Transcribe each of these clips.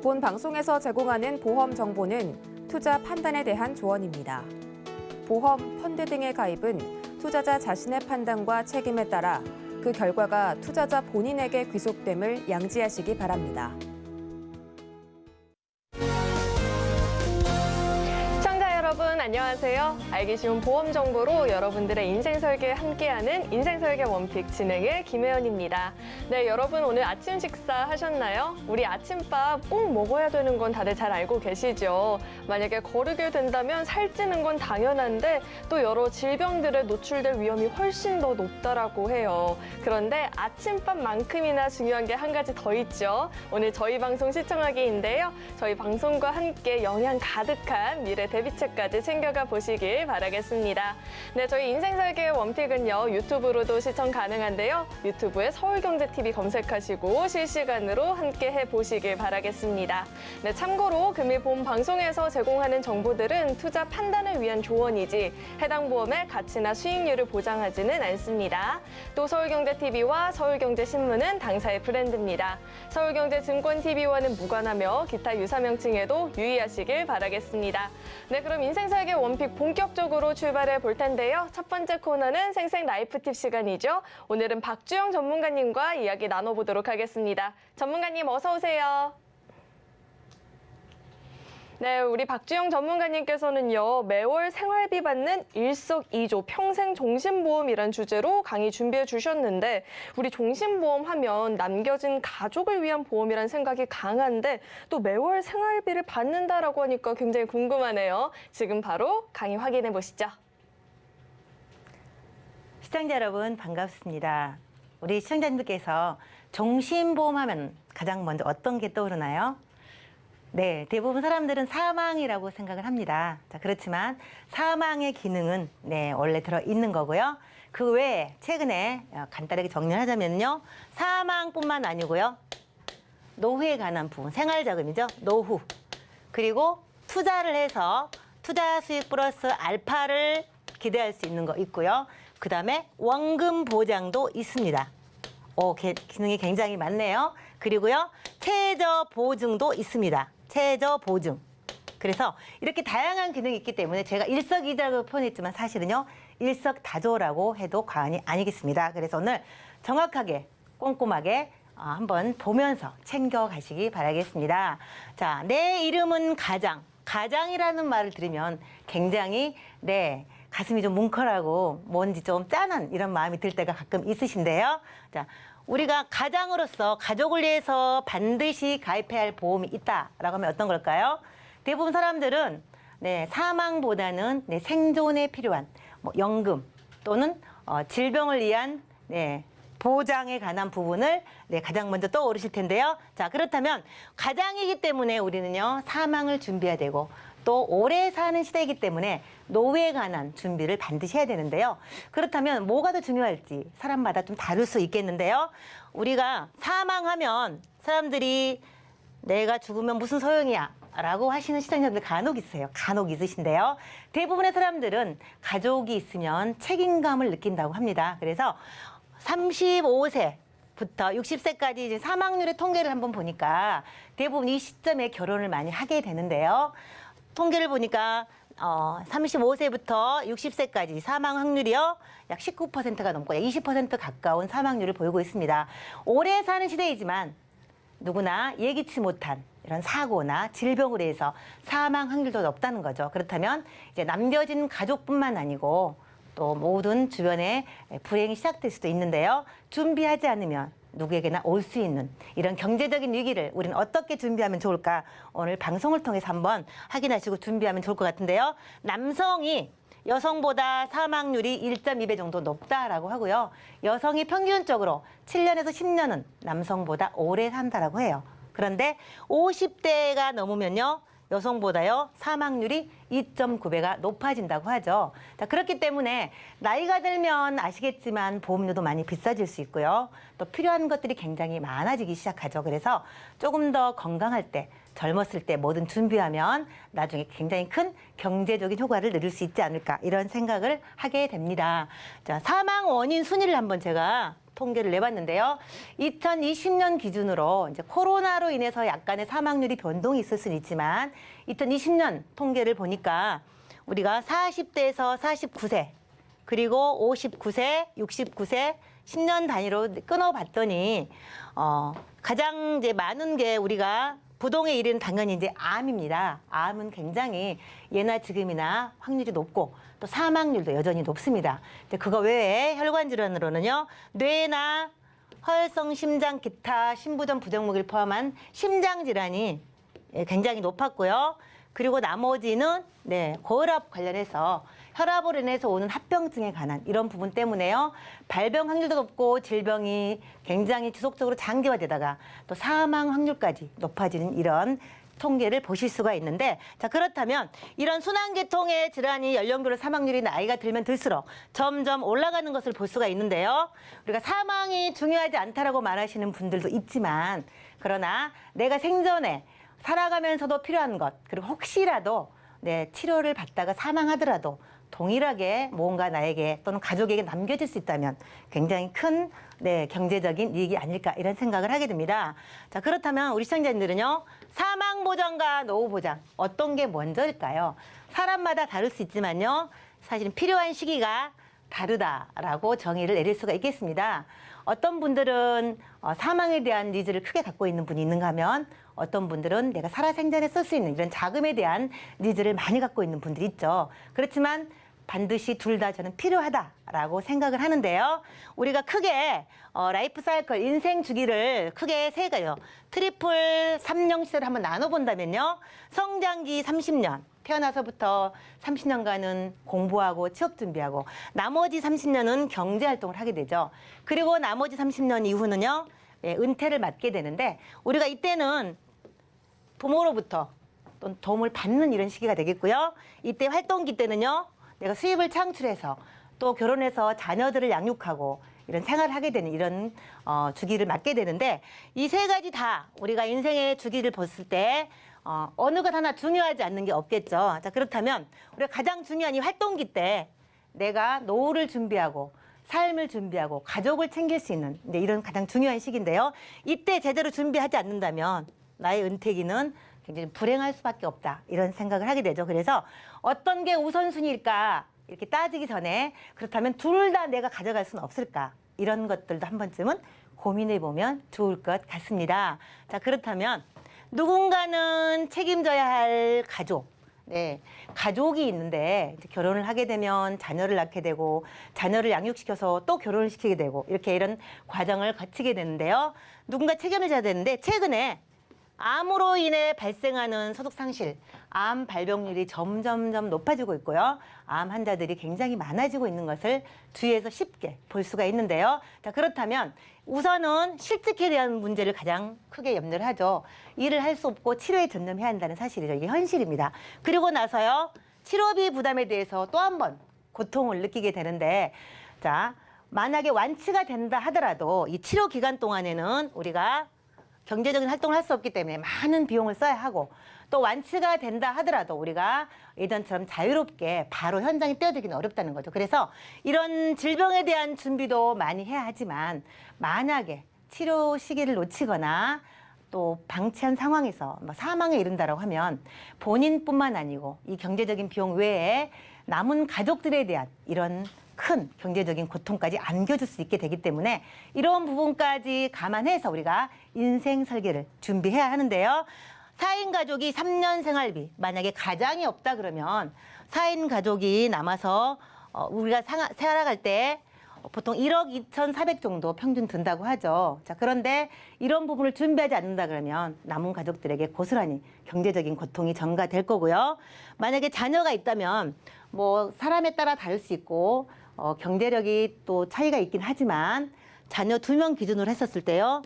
본 방송에서 제공하는 보험 정보는 투자 판단에 대한 조언입니다. 보험, 펀드 등의 가입은 투자자 자신의 판단과 책임에 따라 그 결과가 투자자 본인에게 귀속됨을 양지하시기 바랍니다. 여러분 안녕하세요. 알기 쉬운 보험 정보로 여러분들의 인생 설계에 함께하는 인생 설계 원픽 진행의 김혜연입니다. 네, 여러분 오늘 아침 식사 하셨나요? 우리 아침밥 꼭 먹어야 되는 건 다들 잘 알고 계시죠? 만약에 거르게 된다면 살찌는 건 당연한데 또 여러 질병들에 노출될 위험이 훨씬 더 높다라고 해요. 그런데 아침밥만큼이나 중요한 게 한 가지 더 있죠. 오늘 저희 방송 시청하기인데요. 저희 방송과 함께 영양 가득한 미래 대비책까지 챙겨가 보시길 바라겠습니다. 네, 저희 인생설계 원픽은요, 유튜브로도 시청 가능한데요. 유튜브에 서울경제TV 검색하시고 실시간으로 함께 해보시길 바라겠습니다. 네, 참고로 금일 본 방송에서 제공하는 정보들은 투자 판단을 위한 조언이지 해당 보험의 가치나 수익률을 보장하지는 않습니다. 또 서울경제TV와 서울경제신문은 당사의 브랜드입니다. 서울경제증권TV와는 무관하며 기타 유사 명칭에도 유의하시길 바라겠습니다. 네, 그럼 인생설계 원픽 본격적으로 출발해 볼 텐데요. 첫 번째 코너는 생생 라이프 팁 시간이죠. 오늘은 박주영 전문가님과 이야기 나눠보도록 하겠습니다. 전문가님 어서 오세요. 네, 우리 박주영 전문가님께서는요, 매월 생활비 받는 일석이조 평생 종신보험이란 주제로 강의 준비해 주셨는데, 우리 종신보험 하면 남겨진 가족을 위한 보험이란 생각이 강한데, 또 매월 생활비를 받는다라고 하니까 굉장히 궁금하네요. 지금 바로 강의 확인해 보시죠. 시청자 여러분 반갑습니다. 우리 시청자님들께서 종신보험 하면 가장 먼저 어떤 게 떠오르나요? 네, 대부분 사람들은 사망이라고 생각을 합니다. 자, 그렇지만 사망의 기능은 원래 들어있는 거고요. 그 외에 최근에 간단하게 정리를 하자면요. 사망뿐만 아니고요. 노후에 관한 부분, 생활자금이죠. 노후. 그리고 투자를 해서 투자 수익 플러스 알파를 기대할 수 있는 거 있고요. 그 다음에 원금 보장도 있습니다. 기능이 굉장히 많네요. 그리고요. 최저 보증도 있습니다. 최저 보증. 그래서 이렇게 다양한 기능이 있기 때문에 제가 일석이조라고 표현했지만 사실은요. 일석다조라고 해도 과언이 아니겠습니다. 그래서 오늘 정확하게 꼼꼼하게 한번 보면서 챙겨가시기 바라겠습니다. 자, 내 이름은 가장. 가장이라는 말을 들으면 굉장히 가슴이 좀 뭉클하고 뭔지 좀 짠한 이런 마음이 들 때가 가끔 있으신데요. 자, 우리가 가장으로서 가족을 위해서 반드시 가입해야 할 보험이 있다라고 하면 어떤 걸까요? 대부분 사람들은 사망보다는 생존에 필요한 연금 또는 질병을 위한 보장에 관한 부분을 가장 먼저 떠오르실 텐데요. 자, 그렇다면 가장이기 때문에 우리는요 사망을 준비해야 되고 또 오래 사는 시대이기 때문에 노후에 관한 준비를 반드시 해야 되는데요. 그렇다면 뭐가 더 중요할지 사람마다 좀 다를 수 있겠는데요. 우리가 사망하면 사람들이 내가 죽으면 무슨 소용이야 라고 하시는 시청자분들 간혹 있으세요. 간혹 있으신데요. 대부분의 사람들은 가족이 있으면 책임감을 느낀다고 합니다. 그래서 35세부터 60세까지 이제 사망률의 통계를 한번 보니까 대부분 이 시점에 결혼을 많이 하게 되는데요. 통계를 보니까 35세부터 60세까지 사망 확률이요. 약 19%가 넘고 20% 가까운 사망률을 보이고 있습니다. 오래 사는 시대이지만 누구나 예기치 못한 이런 사고나 질병으로 해서 사망 확률도 높다는 거죠. 그렇다면 이제 남겨진 가족뿐만 아니고 또 모든 주변에 불행이 시작될 수도 있는데요. 준비하지 않으면 누구에게나 올 수 있는 이런 경제적인 위기를 우리는 어떻게 준비하면 좋을까? 오늘 방송을 통해서 한번 확인하시고 준비하면 좋을 것 같은데요. 남성이 여성보다 사망률이 1.2배 정도 높다라고 하고요. 여성이 평균적으로 7년에서 10년은 남성보다 오래 산다라고 해요. 그런데 50대가 넘으면요. 여성보다요 사망률이 2.9배가 높아진다고 하죠. 자, 그렇기 때문에 나이가 들면 아시겠지만 보험료도 많이 비싸질 수 있고요. 또 필요한 것들이 굉장히 많아지기 시작하죠. 그래서 조금 더 건강할 때, 젊었을 때 뭐든 준비하면 나중에 굉장히 큰 경제적인 효과를 누릴 수 있지 않을까 이런 생각을 하게 됩니다. 자, 사망 원인 순위를 한번 제가 통계를 내봤는데요. 2020년 기준으로 이제 코로나로 인해서 약간의 사망률이 변동이 있을 수는 있지만 2020년 통계를 보니까 우리가 40대에서 49세 그리고 59세, 69세 10년 단위로 끊어봤더니 가장 이제 많은 게 우리가 부동의 1위는 당연히 이제 암입니다. 암은 굉장히 예나 지금이나 확률이 높고 또 사망률도 여전히 높습니다. 근데 그거 외에 혈관 질환으로는요, 뇌나 혈성 심장 기타 신부전 부정맥을 포함한 심장 질환이 굉장히 높았고요. 그리고 나머지는 고혈압 관련해서 혈압으로 인해서 오는 합병증에 관한 이런 부분 때문에요. 발병 확률도 높고 질병이 굉장히 지속적으로 장기화되다가 또 사망 확률까지 높아지는 이런 통계를 보실 수가 있는데, 자, 그렇다면 이런 순환계통의 질환이 연령별로 사망률이 나이가 들면 들수록 점점 올라가는 것을 볼 수가 있는데요. 우리가 사망이 중요하지 않다라고 말하시는 분들도 있지만, 그러나 내가 생전에 살아가면서도 필요한 것, 그리고 혹시라도 치료를 받다가 사망하더라도 동일하게 뭔가 나에게 또는 가족에게 남겨질 수 있다면 굉장히 큰 경제적인 이익이 아닐까 이런 생각을 하게 됩니다. 자, 그렇다면 우리 시청자님들은요, 사망보장과 노후보장 어떤 게 먼저일까요? 사람마다 다를 수 있지만요, 사실은 필요한 시기가 다르다라고 정의를 내릴 수가 있겠습니다. 어떤 분들은 사망에 대한 니즈를 크게 갖고 있는 분이 있는가 하면 어떤 분들은 내가 살아생전에 쓸 수 있는 이런 자금에 대한 니즈를 많이 갖고 있는 분들이 있죠. 그렇지만 반드시 둘 다 저는 필요하다라고 생각을 하는데요. 우리가 크게 라이프 사이클, 인생 주기를 크게 세 가지요. 트리플 3령 시대를 한번 나눠본다면요. 성장기 30년, 태어나서부터 30년간은 공부하고 취업 준비하고 나머지 30년은 경제활동을 하게 되죠. 그리고 나머지 30년 이후는요. 은퇴를 맞게 되는데 우리가 이때는 부모로부터 또 도움을 받는 이런 시기가 되겠고요. 이때 활동기 때는요. 내가 수입을 창출해서 또 결혼해서 자녀들을 양육하고 이런 생활을 하게 되는 이런 주기를 맞게 되는데 이 세 가지 다 우리가 인생의 주기를 봤을 때 어느 것 하나 중요하지 않는 게 없겠죠. 자, 그렇다면 우리가 가장 중요한 이 활동기 때 내가 노후를 준비하고 삶을 준비하고 가족을 챙길 수 있는 이런 가장 중요한 시기인데요. 이때 제대로 준비하지 않는다면 나의 은퇴기는 굉장히 불행할 수밖에 없다 이런 생각을 하게 되죠. 그래서 어떤 게 우선순위일까 이렇게 따지기 전에 그렇다면 둘 다 내가 가져갈 수는 없을까 이런 것들도 한 번쯤은 고민해 보면 좋을 것 같습니다. 자, 그렇다면 누군가는 책임져야 할 가족, 가족이 있는데 이제 결혼을 하게 되면 자녀를 낳게 되고 자녀를 양육시켜서 또 결혼을 시키게 되고 이렇게 이런 과정을 거치게 되는데요. 누군가 책임을 져야 되는데 최근에 암으로 인해 발생하는 소득 상실, 암 발병률이 점점점 높아지고 있고요. 암 환자들이 굉장히 많아지고 있는 것을 주위에서 쉽게 볼 수가 있는데요. 자, 그렇다면 우선은 실직에 대한 문제를 가장 크게 염려를 하죠. 일을 할 수 없고 치료에 전념해야 한다는 사실이죠. 이게 현실입니다. 그리고 나서요, 치료비 부담에 대해서 또 한 번 고통을 느끼게 되는데, 자, 만약에 완치가 된다 하더라도 이 치료 기간 동안에는 우리가 경제적인 활동을 할 수 없기 때문에 많은 비용을 써야 하고 또 완치가 된다 하더라도 우리가 예전처럼 자유롭게 바로 현장에 뛰어들기는 어렵다는 거죠. 그래서 이런 질병에 대한 준비도 많이 해야 하지만 만약에 치료 시기를 놓치거나 또 방치한 상황에서 사망에 이른다라고 하면 본인뿐만 아니고 이 경제적인 비용 외에 남은 가족들에 대한 이런 큰 경제적인 고통까지 안겨줄 수 있게 되기 때문에 이런 부분까지 감안해서 우리가 인생 설계를 준비해야 하는데요. 4인 가족이 3년 생활비, 만약에 가장이 없다 그러면 4인 가족이 남아서 우리가 살아갈 때 보통 1억 2,400 정도 평균 든다고 하죠. 자, 그런데 이런 부분을 준비하지 않는다 그러면 남은 가족들에게 고스란히 경제적인 고통이 전가될 거고요. 만약에 자녀가 있다면 뭐 사람에 따라 다를 수 있고 경제력이 또 차이가 있긴 하지만 자녀 2명 기준으로 했었을 때요.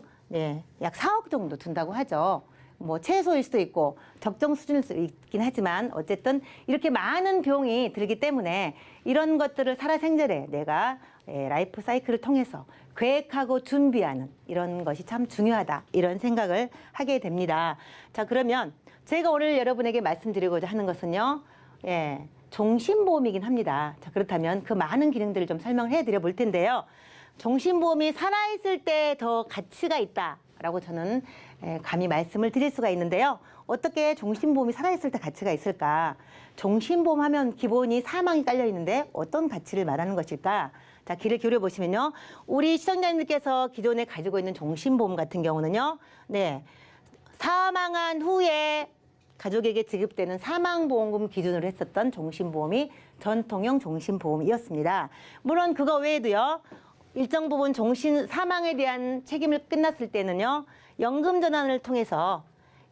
약 4억 정도 든다고 하죠. 뭐 최소일 수도 있고 적정 수준일 수 있긴 하지만 어쨌든 이렇게 많은 비용이 들기 때문에 이런 것들을 살아생전에 내가 라이프 사이클을 통해서 계획하고 준비하는 이런 것이 참 중요하다 이런 생각을 하게 됩니다. 자, 그러면 제가 오늘 여러분에게 말씀드리고자 하는 것은요. 종신보험이긴 합니다. 자, 그렇다면 그 많은 기능들을 좀 설명을 해드려 볼 텐데요. 종신보험이 살아있을 때 더 가치가 있다라고 저는 감히 말씀을 드릴 수가 있는데요. 어떻게 종신보험이 살아있을 때 가치가 있을까? 종신보험 하면 기본이 사망이 깔려 있는데 어떤 가치를 말하는 것일까? 자, 귀를 기울여 보시면요. 우리 시청자님들께서 기존에 가지고 있는 종신보험 같은 경우는요. 네. 사망한 후에 가족에게 지급되는 사망보험금 기준으로 했었던 종신보험이 전통형 종신보험이었습니다. 물론 그거 외에도요. 일정 부분 사망에 대한 책임을 끝났을 때는요. 연금전환을 통해서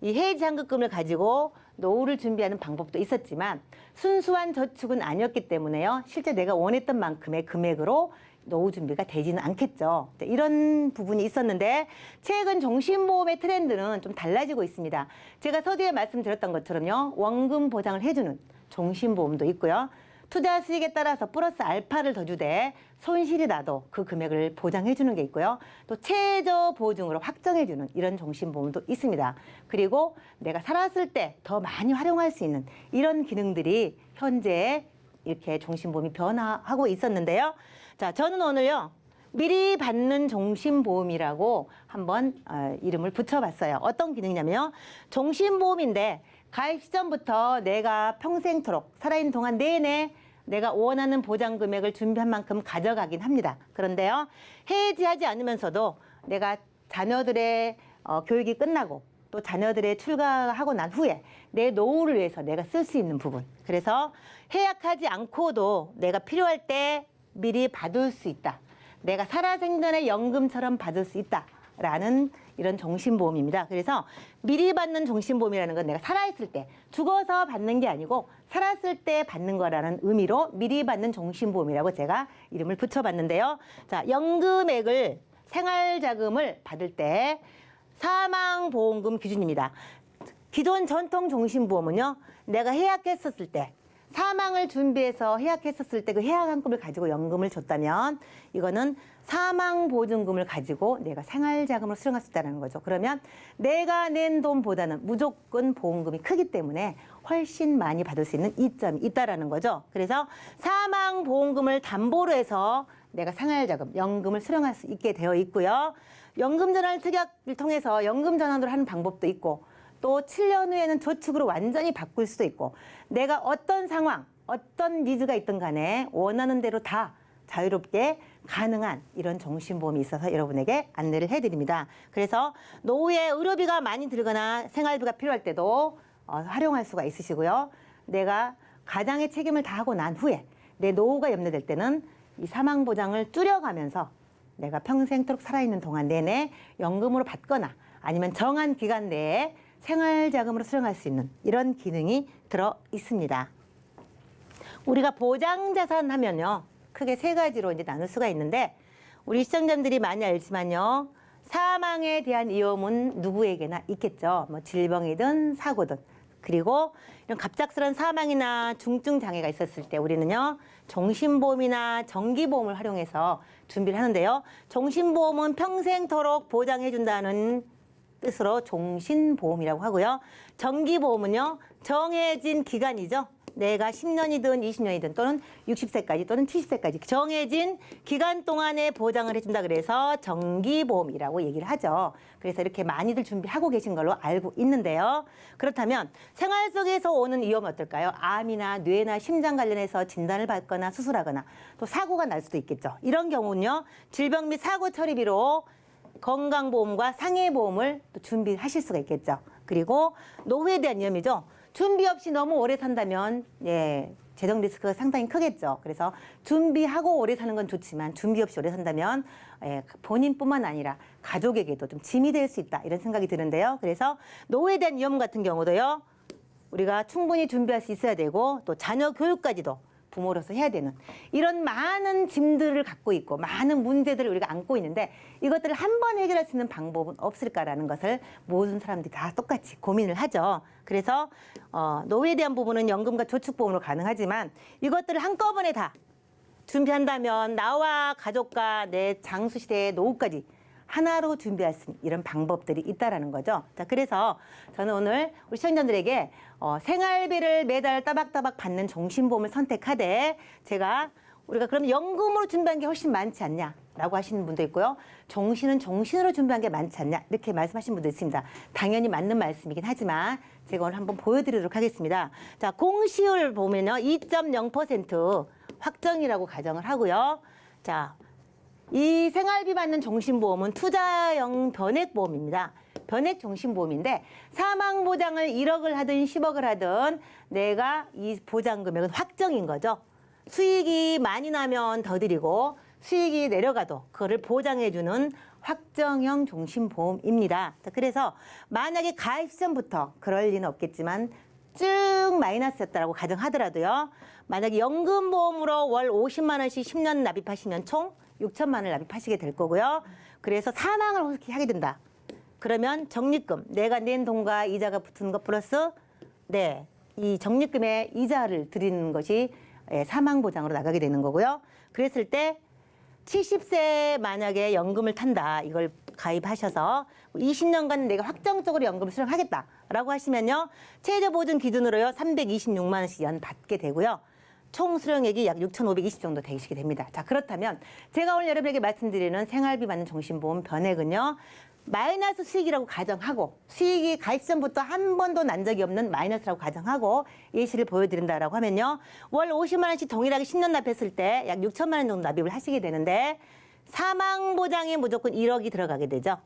이 해지환급금을 가지고 노후를 준비하는 방법도 있었지만 순수한 저축은 아니었기 때문에요. 실제 내가 원했던 만큼의 금액으로 노후 준비가 되지는 않겠죠. 이런 부분이 있었는데 최근 종신보험의 트렌드는 좀 달라지고 있습니다. 제가 서두에 말씀드렸던 것처럼요. 원금 보장을 해주는 종신보험도 있고요. 투자 수익에 따라서 플러스 알파를 더 주되 손실이 나도 그 금액을 보장해 주는 게 있고요. 또 최저 보증으로 확정해 주는 이런 종신보험도 있습니다. 그리고 내가 살았을 때 더 많이 활용할 수 있는 이런 기능들이 현재 이렇게 종신보험이 변화하고 있었는데요. 자, 저는 오늘요. 미리 받는 종신보험이라고 한번 이름을 붙여봤어요. 어떤 기능이냐면요. 종신보험인데 가입 시점부터 내가 평생토록 살아있는 동안 내내 내가 원하는 보장 금액을 준비한 만큼 가져가긴 합니다. 그런데요. 해지하지 않으면서도 내가 자녀들의 교육이 끝나고 또 자녀들의 출가하고 난 후에 내 노후를 위해서 내가 쓸 수 있는 부분. 그래서 해약하지 않고도 내가 필요할 때 미리 받을 수 있다. 내가 살아생전에 연금처럼 받을 수 있다라는 이런 종신보험입니다. 그래서 미리 받는 종신보험이라는 건 내가 살아있을 때 죽어서 받는 게 아니고 살았을 때 받는 거라는 의미로 미리 받는 종신보험이라고 제가 이름을 붙여봤는데요. 자, 연금액을 생활자금을 받을 때 사망보험금 기준입니다. 기존 전통 종신보험은요. 내가 해약했었을 때 사망을 준비해서 해약했었을 때 그 해약한금을 가지고 연금을 줬다면 이거는 사망보증금을 가지고 내가 생활자금으로 수령할 수 있다는 거죠. 그러면 내가 낸 돈보다는 무조건 보험금이 크기 때문에 훨씬 많이 받을 수 있는 이점이 있다는 거죠. 그래서 사망보험금을 담보로 해서 내가 생활자금, 연금을 수령할 수 있게 되어 있고요. 연금전환 특약을 통해서 연금전환으로 하는 방법도 있고 또 7년 후에는 저축으로 완전히 바꿀 수도 있고 내가 어떤 상황, 어떤 니즈가 있든 간에 원하는 대로 다 자유롭게 가능한 이런 종신보험이 있어서 여러분에게 안내를 해드립니다. 그래서 노후에 의료비가 많이 들거나 생활비가 필요할 때도 활용할 수가 있으시고요. 내가 가장의 책임을 다하고 난 후에 내 노후가 염려될 때는 이 사망보장을 줄여가면서 내가 평생토록 살아있는 동안 내내 연금으로 받거나 아니면 정한 기간 내에 생활자금으로 수령할 수 있는 이런 기능이 들어 있습니다. 우리가 보장자산 하면요. 크게 세 가지로 이제 나눌 수가 있는데 우리 시청자들이 많이 알지만요. 사망에 대한 위험은 누구에게나 있겠죠. 뭐 질병이든 사고든. 그리고 이런 갑작스러운 사망이나 중증 장애가 있었을 때 우리는요. 종신보험이나 정기보험을 활용해서 준비를 하는데요. 종신보험은 평생토록 보장해준다는 뜻으로 종신보험이라고 하고요. 정기보험은요. 정해진 기간이죠. 내가 10년이든 20년이든 또는 60세까지 또는 70세까지 정해진 기간 동안에 보장을 해준다 그래서 정기보험이라고 얘기를 하죠. 그래서 이렇게 많이들 준비하고 계신 걸로 알고 있는데요. 그렇다면 생활 속에서 오는 위험은 어떨까요? 암이나 뇌나 심장 관련해서 진단을 받거나 수술하거나 또 사고가 날 수도 있겠죠. 이런 경우는요. 질병 및 사고 처리비로 건강보험과 상해보험을 또 준비하실 수가 있겠죠. 그리고 노후에 대한 위험이죠. 준비 없이 너무 오래 산다면 재정 리스크가 상당히 크겠죠. 그래서 준비하고 오래 사는 건 좋지만 준비 없이 오래 산다면 본인뿐만 아니라 가족에게도 좀 짐이 될 수 있다 이런 생각이 드는데요. 그래서 노후에 대한 위험 같은 경우도요. 우리가 충분히 준비할 수 있어야 되고 또 자녀 교육까지도 부모로서 해야 되는 이런 많은 짐들을 갖고 있고 많은 문제들을 우리가 안고 있는데 이것들을 한 번 해결할 수 있는 방법은 없을까라는 것을 모든 사람들이 다 똑같이 고민을 하죠. 그래서 노후에 대한 부분은 연금과 저축보험으로 가능하지만 이것들을 한꺼번에 다 준비한다면 나와 가족과 내 장수시대의 노후까지 하나로 준비할 수 있는 이런 방법들이 있다라는 거죠. 자, 그래서 저는 오늘 우리 시청자들에게 생활비를 매달 따박따박 받는 종신보험을 선택하되 제가 우리가 그럼 연금으로 준비한 게 훨씬 많지 않냐라고 하시는 분도 있고요. 종신은 종신으로 준비한 게 많지 않냐 이렇게 말씀하시는 분도 있습니다. 당연히 맞는 말씀이긴 하지만 제가 오늘 한번 보여드리도록 하겠습니다. 자, 공시율 보면요. 2.0% 확정이라고 가정을 하고요. 자, 이 생활비 받는 종신보험은 투자형 변액보험입니다. 변액 종신보험인데 사망보장을 1억을 하든 10억을 하든 내가 이 보장 금액은 확정인 거죠. 수익이 많이 나면 더 드리고 수익이 내려가도 그거를 보장해주는 확정형 종신보험입니다. 자, 그래서 만약에 가입 시점부터 그럴 리는 없겠지만 쭉 마이너스였다라고 가정하더라도요. 만약에 연금보험으로 월 50만 원씩 10년 납입하시면 총 6천만 원을 납입하시게 될 거고요. 그래서 사망을 혹시 하게 된다. 그러면 적립금, 내가 낸 돈과 이자가 붙은 것 플러스 이 적립금의 이자를 드리는 것이 사망보장으로 나가게 되는 거고요. 그랬을 때 70세 만약에 연금을 탄다. 이걸 가입하셔서 20년간 내가 확정적으로 연금을 수령하겠다라고 하시면요. 최저보증 기준으로요. 326만 원씩 연 받게 되고요. 총 수령액이 약 6,520 정도 되시게 됩니다. 자, 그렇다면 제가 오늘 여러분에게 말씀드리는 생활비 받는 종신보험 변액은요. 마이너스 수익이라고 가정하고 수익이 가입 전부터 한 번도 난 적이 없는 마이너스라고 가정하고 예시를 보여드린다라고 하면요. 월 50만 원씩 동일하게 10년 납했을 때 약 6천만 원 정도 납입을 하시게 되는데 사망보장에 무조건 1억이 들어가게 되죠.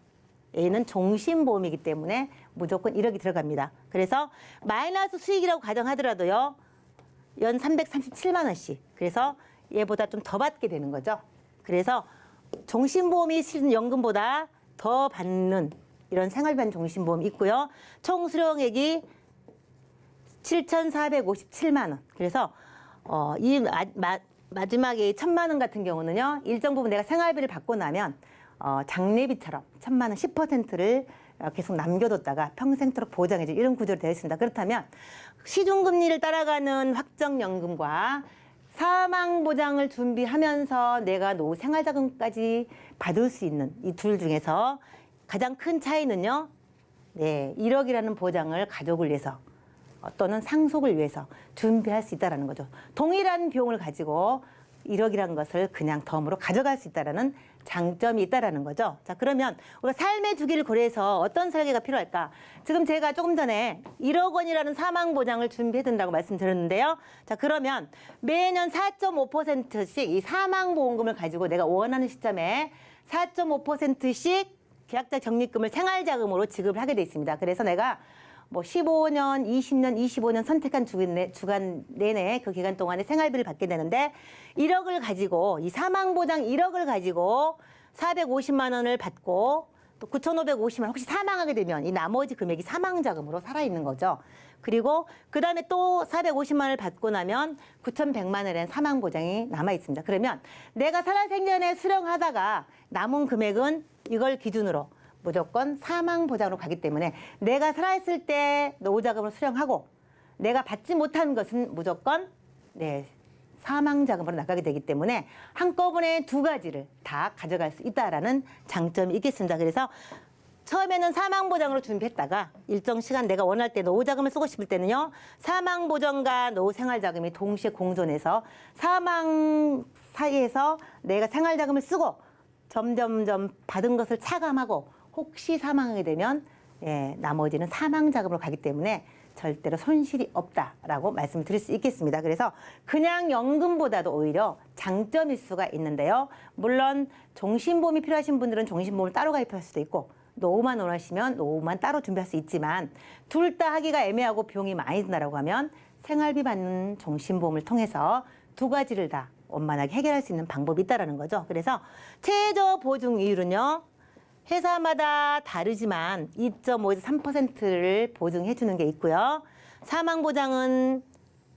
얘는 종신보험이기 때문에 무조건 1억이 들어갑니다. 그래서 마이너스 수익이라고 가정하더라도요. 연 337만 원씩. 그래서 얘보다 좀 더 받게 되는 거죠. 그래서 종신보험이 실은 연금보다 더 받는 이런 생활비 종신보험이 있고요. 총 수령액이 7,457만 원. 그래서 마지막에 1,000만 원 같은 경우는요. 일정 부분 내가 생활비를 받고 나면 장례비처럼 1,000만 원 10%를 계속 남겨뒀다가 평생토록 보장해줄 이런 구조로 되어 있습니다. 그렇다면 시중금리를 따라가는 확정연금과 사망보장을 준비하면서 내가 노후 생활자금까지 받을 수 있는 이 둘 중에서 가장 큰 차이는요. 1억이라는 보장을 가족을 위해서 또는 상속을 위해서 준비할 수 있다는 거죠. 동일한 비용을 가지고 1억이라는 것을 그냥 덤으로 가져갈 수 있다는 장점이 있다는 거죠. 자, 그러면 우리가 삶의 주기를 고려해서 어떤 설계가 필요할까? 지금 제가 조금 전에 1억 원이라는 사망보장을 준비해둔다고 말씀드렸는데요. 자, 그러면 매년 4.5%씩 이 사망보험금을 가지고 내가 원하는 시점에 4.5%씩 계약자 적립금을 생활자금으로 지급을 하게 돼 있습니다. 그래서 내가 15년, 20년, 25년 선택한 주간 내내 그 기간 동안에 생활비를 받게 되는데 1억을 가지고 이 사망보장 1억을 가지고 450만 원을 받고 또 9,550만 원 혹시 사망하게 되면 이 나머지 금액이 사망자금으로 살아있는 거죠. 그리고 그다음에 또 450만 원을 받고 나면 9,100만 원의 사망보장이 남아있습니다. 그러면 내가 살아생전에 수령하다가 남은 금액은 이걸 기준으로 무조건 사망보장으로 가기 때문에 내가 살아있을 때 노후자금을 수령하고 내가 받지 못한 것은 무조건 사망자금으로 나가게 되기 때문에 한꺼번에 두 가지를 다 가져갈 수 있다라는 장점이 있겠습니다. 그래서 처음에는 사망보장으로 준비했다가 일정 시간 내가 원할 때 노후자금을 쓰고 싶을 때는요. 사망보장과 노후생활자금이 동시에 공존해서 사망 사이에서 내가 생활자금을 쓰고 점점점 받은 것을 차감하고 혹시 사망하게 되면 나머지는 사망자금으로 가기 때문에 절대로 손실이 없다라고 말씀을 드릴 수 있겠습니다. 그래서 그냥 연금보다도 오히려 장점일 수가 있는데요. 물론 종신보험이 필요하신 분들은 종신보험을 따로 가입할 수도 있고 노후만 원하시면 노후만 따로 준비할 수 있지만 둘 다 하기가 애매하고 비용이 많이 든다라고 하면 생활비 받는 종신보험을 통해서 두 가지를 다 원만하게 해결할 수 있는 방법이 있다는 거죠. 그래서 최저 보증 이율은요. 회사마다 다르지만 2.5에서 3%를 보증해 주는 게 있고요. 사망보장은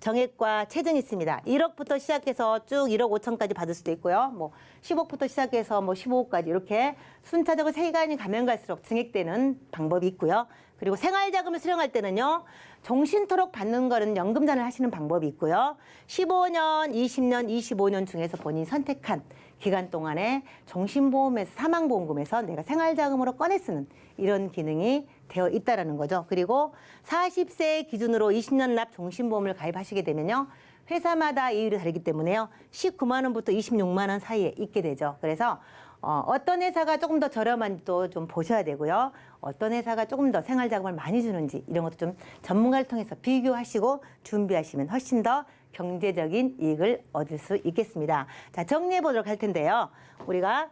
정액과 체증이 있습니다. 1억부터 시작해서 쭉 1억 5천까지 받을 수도 있고요. 10억부터 시작해서 15억까지 이렇게 순차적으로 시간이 가면 갈수록 증액되는 방법이 있고요. 그리고 생활자금을 수령할 때는요. 종신토록 받는 거는 연금잔을 하시는 방법이 있고요. 15년, 20년, 25년 중에서 본인이 선택한 기간 동안에 종신보험에서 사망보험금에서 내가 생활자금으로 꺼내 쓰는 이런 기능이 되어 있다는 거죠. 그리고 40세 기준으로 20년 납 종신보험을 가입하시게 되면요. 회사마다 이율이 다르기 때문에요. 19만 원부터 26만 원 사이에 있게 되죠. 그래서 어떤 회사가 조금 더 저렴한지도 좀 보셔야 되고요. 어떤 회사가 조금 더 생활자금을 많이 주는지 이런 것도 좀 전문가를 통해서 비교하시고 준비하시면 훨씬 더 경제적인 이익을 얻을 수 있겠습니다. 자, 정리해 보도록 할 텐데요. 우리가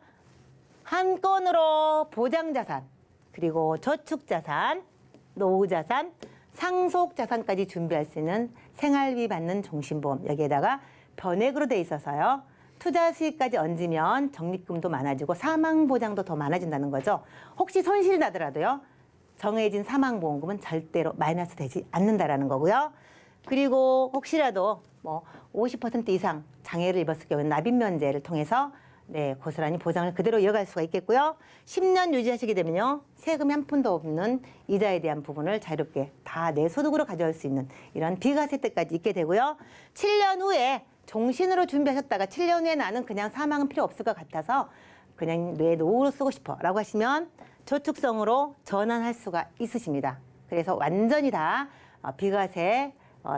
한 건으로 보장자산, 그리고 저축자산, 노후자산, 상속자산까지 준비할 수 있는 생활비 받는 종신보험, 여기에다가 변액으로 돼 있어서요. 투자 수익까지 얹으면 적립금도 많아지고 사망보장도 더 많아진다는 거죠. 혹시 손실이 나더라도요. 정해진 사망보험금은 절대로 마이너스 되지 않는다라는 거고요. 그리고 혹시라도 뭐 50% 이상 장애를 입었을 경우는 납입면제를 통해서 고스란히 보장을 그대로 이어갈 수가 있겠고요. 10년 유지하시게 되면요. 세금이 한 푼도 없는 이자에 대한 부분을 자유롭게 다 내 소득으로 가져올 수 있는 이런 비과세 때까지 있게 되고요. 7년 후에 종신으로 준비하셨다가 7년 후에 나는 그냥 사망은 필요 없을 것 같아서 그냥 내 노후로 쓰고 싶어 라고 하시면 저축성으로 전환할 수가 있으십니다. 그래서 완전히 다 비과세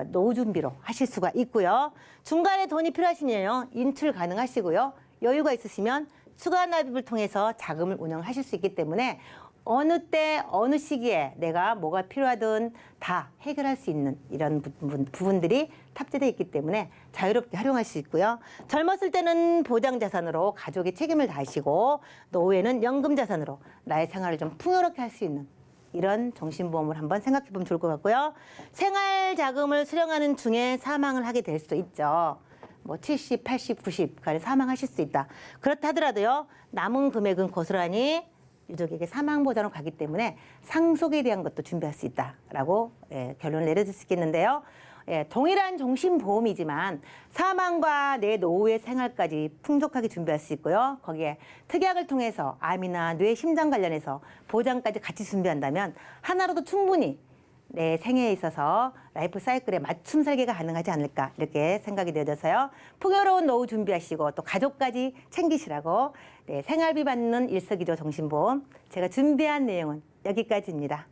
노후 준비로 하실 수가 있고요. 중간에 돈이 필요하시면요. 인출 가능하시고요. 여유가 있으시면 추가 납입을 통해서 자금을 운영하실 수 있기 때문에 어느 때 어느 시기에 내가 뭐가 필요하든 다 해결할 수 있는 이런 부분들이 탑재되어 있기 때문에 자유롭게 활용할 수 있고요. 젊었을 때는 보장자산으로 가족의 책임을 다하시고 노후에는 연금자산으로 나의 생활을 좀 풍요롭게 할 수 있는 이런 종신보험을 한번 생각해 보면 좋을 것 같고요. 생활자금을 수령하는 중에 사망을 하게 될 수도 있죠. 뭐 70, 80, 90까지 사망하실 수 있다. 그렇다 하더라도요. 남은 금액은 고스란히 유족에게 사망보장으로 가기 때문에 상속에 대한 것도 준비할 수 있다라고 결론을 내려줄 수 있겠는데요. 동일한 종신보험이지만 사망과 내 노후의 생활까지 풍족하게 준비할 수 있고요. 거기에 특약을 통해서 암이나 뇌, 심장 관련해서 보장까지 같이 준비한다면 하나로도 충분히 내 생애에 있어서 라이프 사이클에 맞춤 설계가 가능하지 않을까 이렇게 생각이 되어져서요. 풍요로운 노후 준비하시고 또 가족까지 챙기시라고 생활비 받는 일석이조 종신보험 제가 준비한 내용은 여기까지입니다.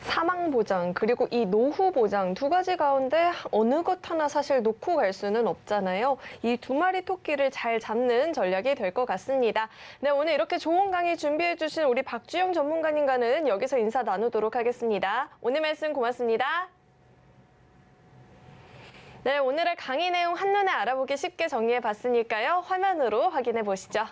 사망보장 그리고 이 노후보장 두 가지 가운데 어느 것 하나 사실 놓고 갈 수는 없잖아요. 이 두 마리 토끼를 잘 잡는 전략이 될 것 같습니다. 네, 오늘 이렇게 좋은 강의 준비해 주신 우리 박주영 전문가님과는 여기서 인사 나누도록 하겠습니다. 오늘 말씀 고맙습니다. 네, 오늘의 강의 내용 한눈에 알아보기 쉽게 정리해 봤으니까요. 화면으로 확인해 보시죠.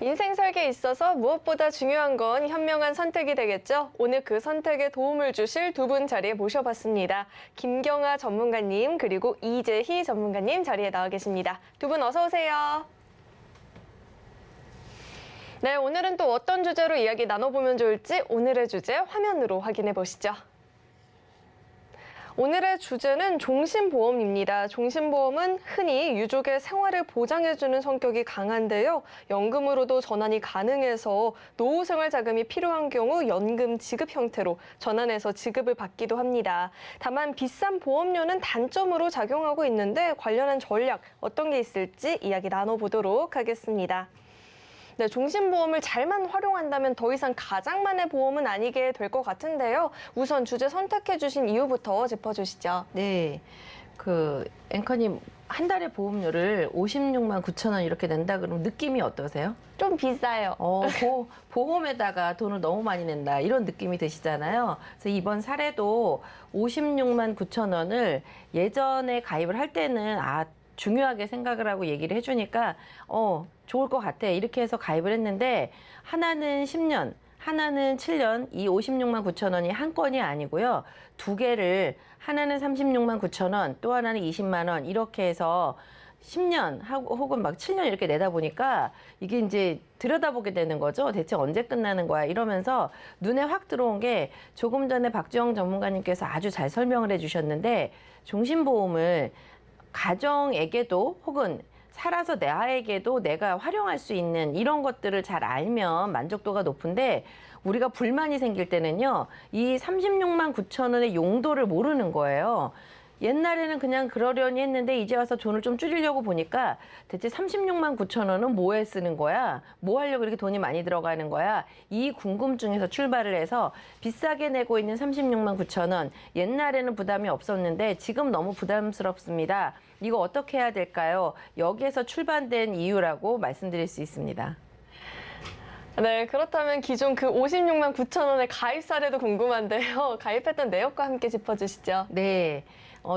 인생 설계에 있어서 무엇보다 중요한 건 현명한 선택이 되겠죠. 오늘 그 선택에 도움을 주실 두 분 자리에 모셔봤습니다. 김경아 전문가님 그리고 이재희 전문가님 자리에 나와 계십니다. 두 분 어서 오세요. 네, 오늘은 또 어떤 주제로 이야기 나눠보면 좋을지 오늘의 주제 화면으로 확인해 보시죠. 오늘의 주제는 종신보험입니다. 종신보험은 흔히 유족의 생활을 보장해주는 성격이 강한데요. 연금으로도 전환이 가능해서 노후 생활 자금이 필요한 경우 연금 지급 형태로 전환해서 지급을 받기도 합니다. 다만 비싼 보험료는 단점으로 작용하고 있는데 관련한 전략 어떤 게 있을지 이야기 나눠보도록 하겠습니다. 네, 종신보험을 잘만 활용한다면 더 이상 가장만의 보험은 아니게 될 것 같은데요. 우선 주제 선택해 주신 이유부터 짚어주시죠. 네, 앵커님 한 달에 보험료를 56만 9천 원 이렇게 낸다 그러면 느낌이 어떠세요? 좀 비싸요. 보험에다가 돈을 너무 많이 낸다 이런 느낌이 드시잖아요. 그래서 이번 사례도 56만 9천 원을 예전에 가입을 할 때는 중요하게 생각을 하고 얘기를 해주니까 좋을 것 같아 이렇게 해서 가입을 했는데 하나는 10년 하나는 7년 이 56만 9천 원이 한 건이 아니고요. 두 개를 하나는 36만 9천 원 또 하나는 20만 원 이렇게 해서 10년 혹은 막 7년 이렇게 내다 보니까 이게 이제 들여다보게 되는 거죠. 대체 언제 끝나는 거야 이러면서 눈에 확 들어온 게 조금 전에 박주영 전문가님께서 아주 잘 설명을 해주셨는데 종신보험을 가정에게도 혹은 살아서 나에게도 내가 활용할 수 있는 이런 것들을 잘 알면 만족도가 높은데 우리가 불만이 생길 때는요. 이 36만 9천 원의 용도를 모르는 거예요. 옛날에는 그냥 그러려니 했는데 이제 와서 돈을 좀 줄이려고 보니까 대체 36만 9천 원은 뭐에 쓰는 거야? 뭐 하려고 이렇게 돈이 많이 들어가는 거야? 이 궁금증에서 출발을 해서 비싸게 내고 있는 36만 9천 원 옛날에는 부담이 없었는데 지금 너무 부담스럽습니다. 이거 어떻게 해야 될까요? 여기에서 출발된 이유라고 말씀드릴 수 있습니다. 네, 그렇다면 기존 그 56만 9천 원의 가입 사례도 궁금한데요. 가입했던 내역과 함께 짚어주시죠. 네.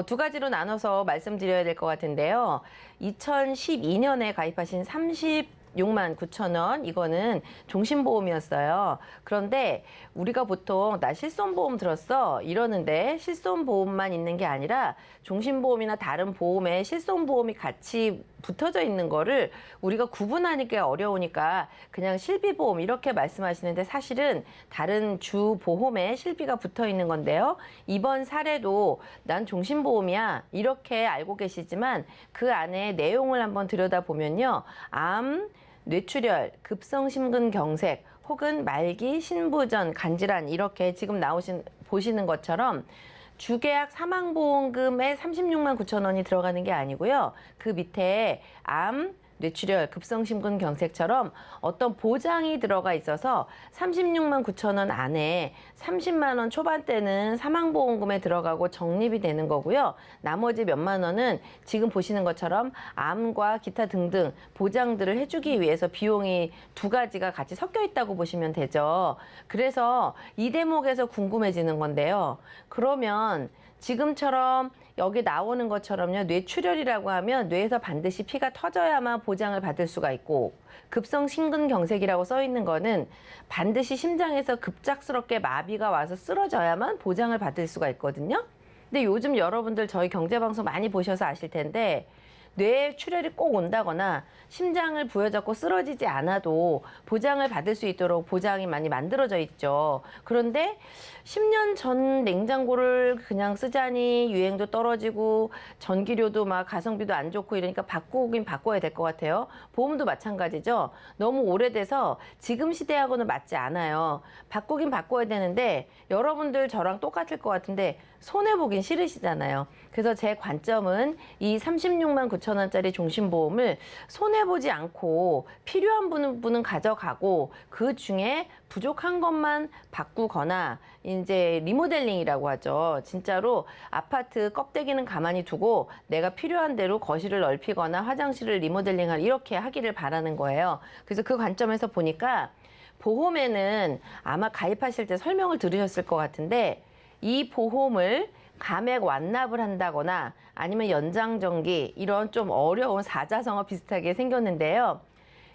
두 가지로 나눠서 말씀드려야 될 것 같은데요. 2012년에 가입하신 36만 9천 원 이거는 종신보험이었어요. 그런데 우리가 보통 나 실손보험 들었어 이러는데 실손보험만 있는 게 아니라 종신보험이나 다른 보험에 실손보험이 같이 붙어져 있는 거를 우리가 구분하기가 어려우니까 그냥 실비보험 이렇게 말씀하시는데 사실은 다른 주 보험에 실비가 붙어 있는 건데요. 이번 사례도 난 종신보험이야 이렇게 알고 계시지만 그 안에 내용을 한번 들여다보면요. 암, 뇌출혈, 급성심근경색 혹은 말기, 신부전, 간질환 이렇게 지금 보시는 것처럼 주계약 사망보험금에 36만 9천 원이 들어가는 게 아니고요. 그 밑에 암, 뇌출혈, 급성심근경색처럼 어떤 보장이 들어가 있어서 36만 9천 원 안에 30만 원 초반대는 사망보험금에 들어가고 적립이 되는 거고요. 나머지 몇만 원은 지금 보시는 것처럼 암과 기타 등등 보장들을 해주기 위해서 비용이 두 가지가 같이 섞여 있다고 보시면 되죠. 그래서 이 대목에서 궁금해지는 건데요. 그러면 지금처럼 여기 나오는 것처럼요. 뇌출혈이라고 하면 뇌에서 반드시 피가 터져야만 보장을 받을 수가 있고 급성심근경색이라고 써 있는 거는 반드시 심장에서 급작스럽게 마비가 와서 쓰러져야만 보장을 받을 수가 있거든요. 근데 요즘 여러분들 저희 경제방송 많이 보셔서 아실 텐데 뇌에 출혈이 꼭 온다거나 심장을 부여잡고 쓰러지지 않아도 보장을 받을 수 있도록 보장이 많이 만들어져 있죠. 그런데 10년 전 냉장고를 그냥 쓰자니 유행도 떨어지고 전기료도 막 가성비도 안 좋고 이러니까 바꾸긴 바꿔야 될 것 같아요. 보험도 마찬가지죠. 너무 오래돼서 지금 시대하고는 맞지 않아요. 바꾸긴 바꿔야 되는데 여러분들 저랑 똑같을 것 같은데 손해보긴 싫으시잖아요. 그래서 제 관점은 이 36만 9천 원짜리 종신보험을 손해보지 않고 필요한 분은 가져가고 그 중에 부족한 것만 바꾸거나 이제 리모델링이라고 하죠. 진짜로 아파트 껍데기는 가만히 두고 내가 필요한 대로 거실을 넓히거나 화장실을 리모델링할 이렇게 하기를 바라는 거예요. 그래서 그 관점에서 보니까 보험에는 아마 가입하실 때 설명을 들으셨을 것 같은데 이 보험을 감액 완납을 한다거나 아니면 연장정기 이런 좀 어려운 사자성어 비슷하게 생겼는데요.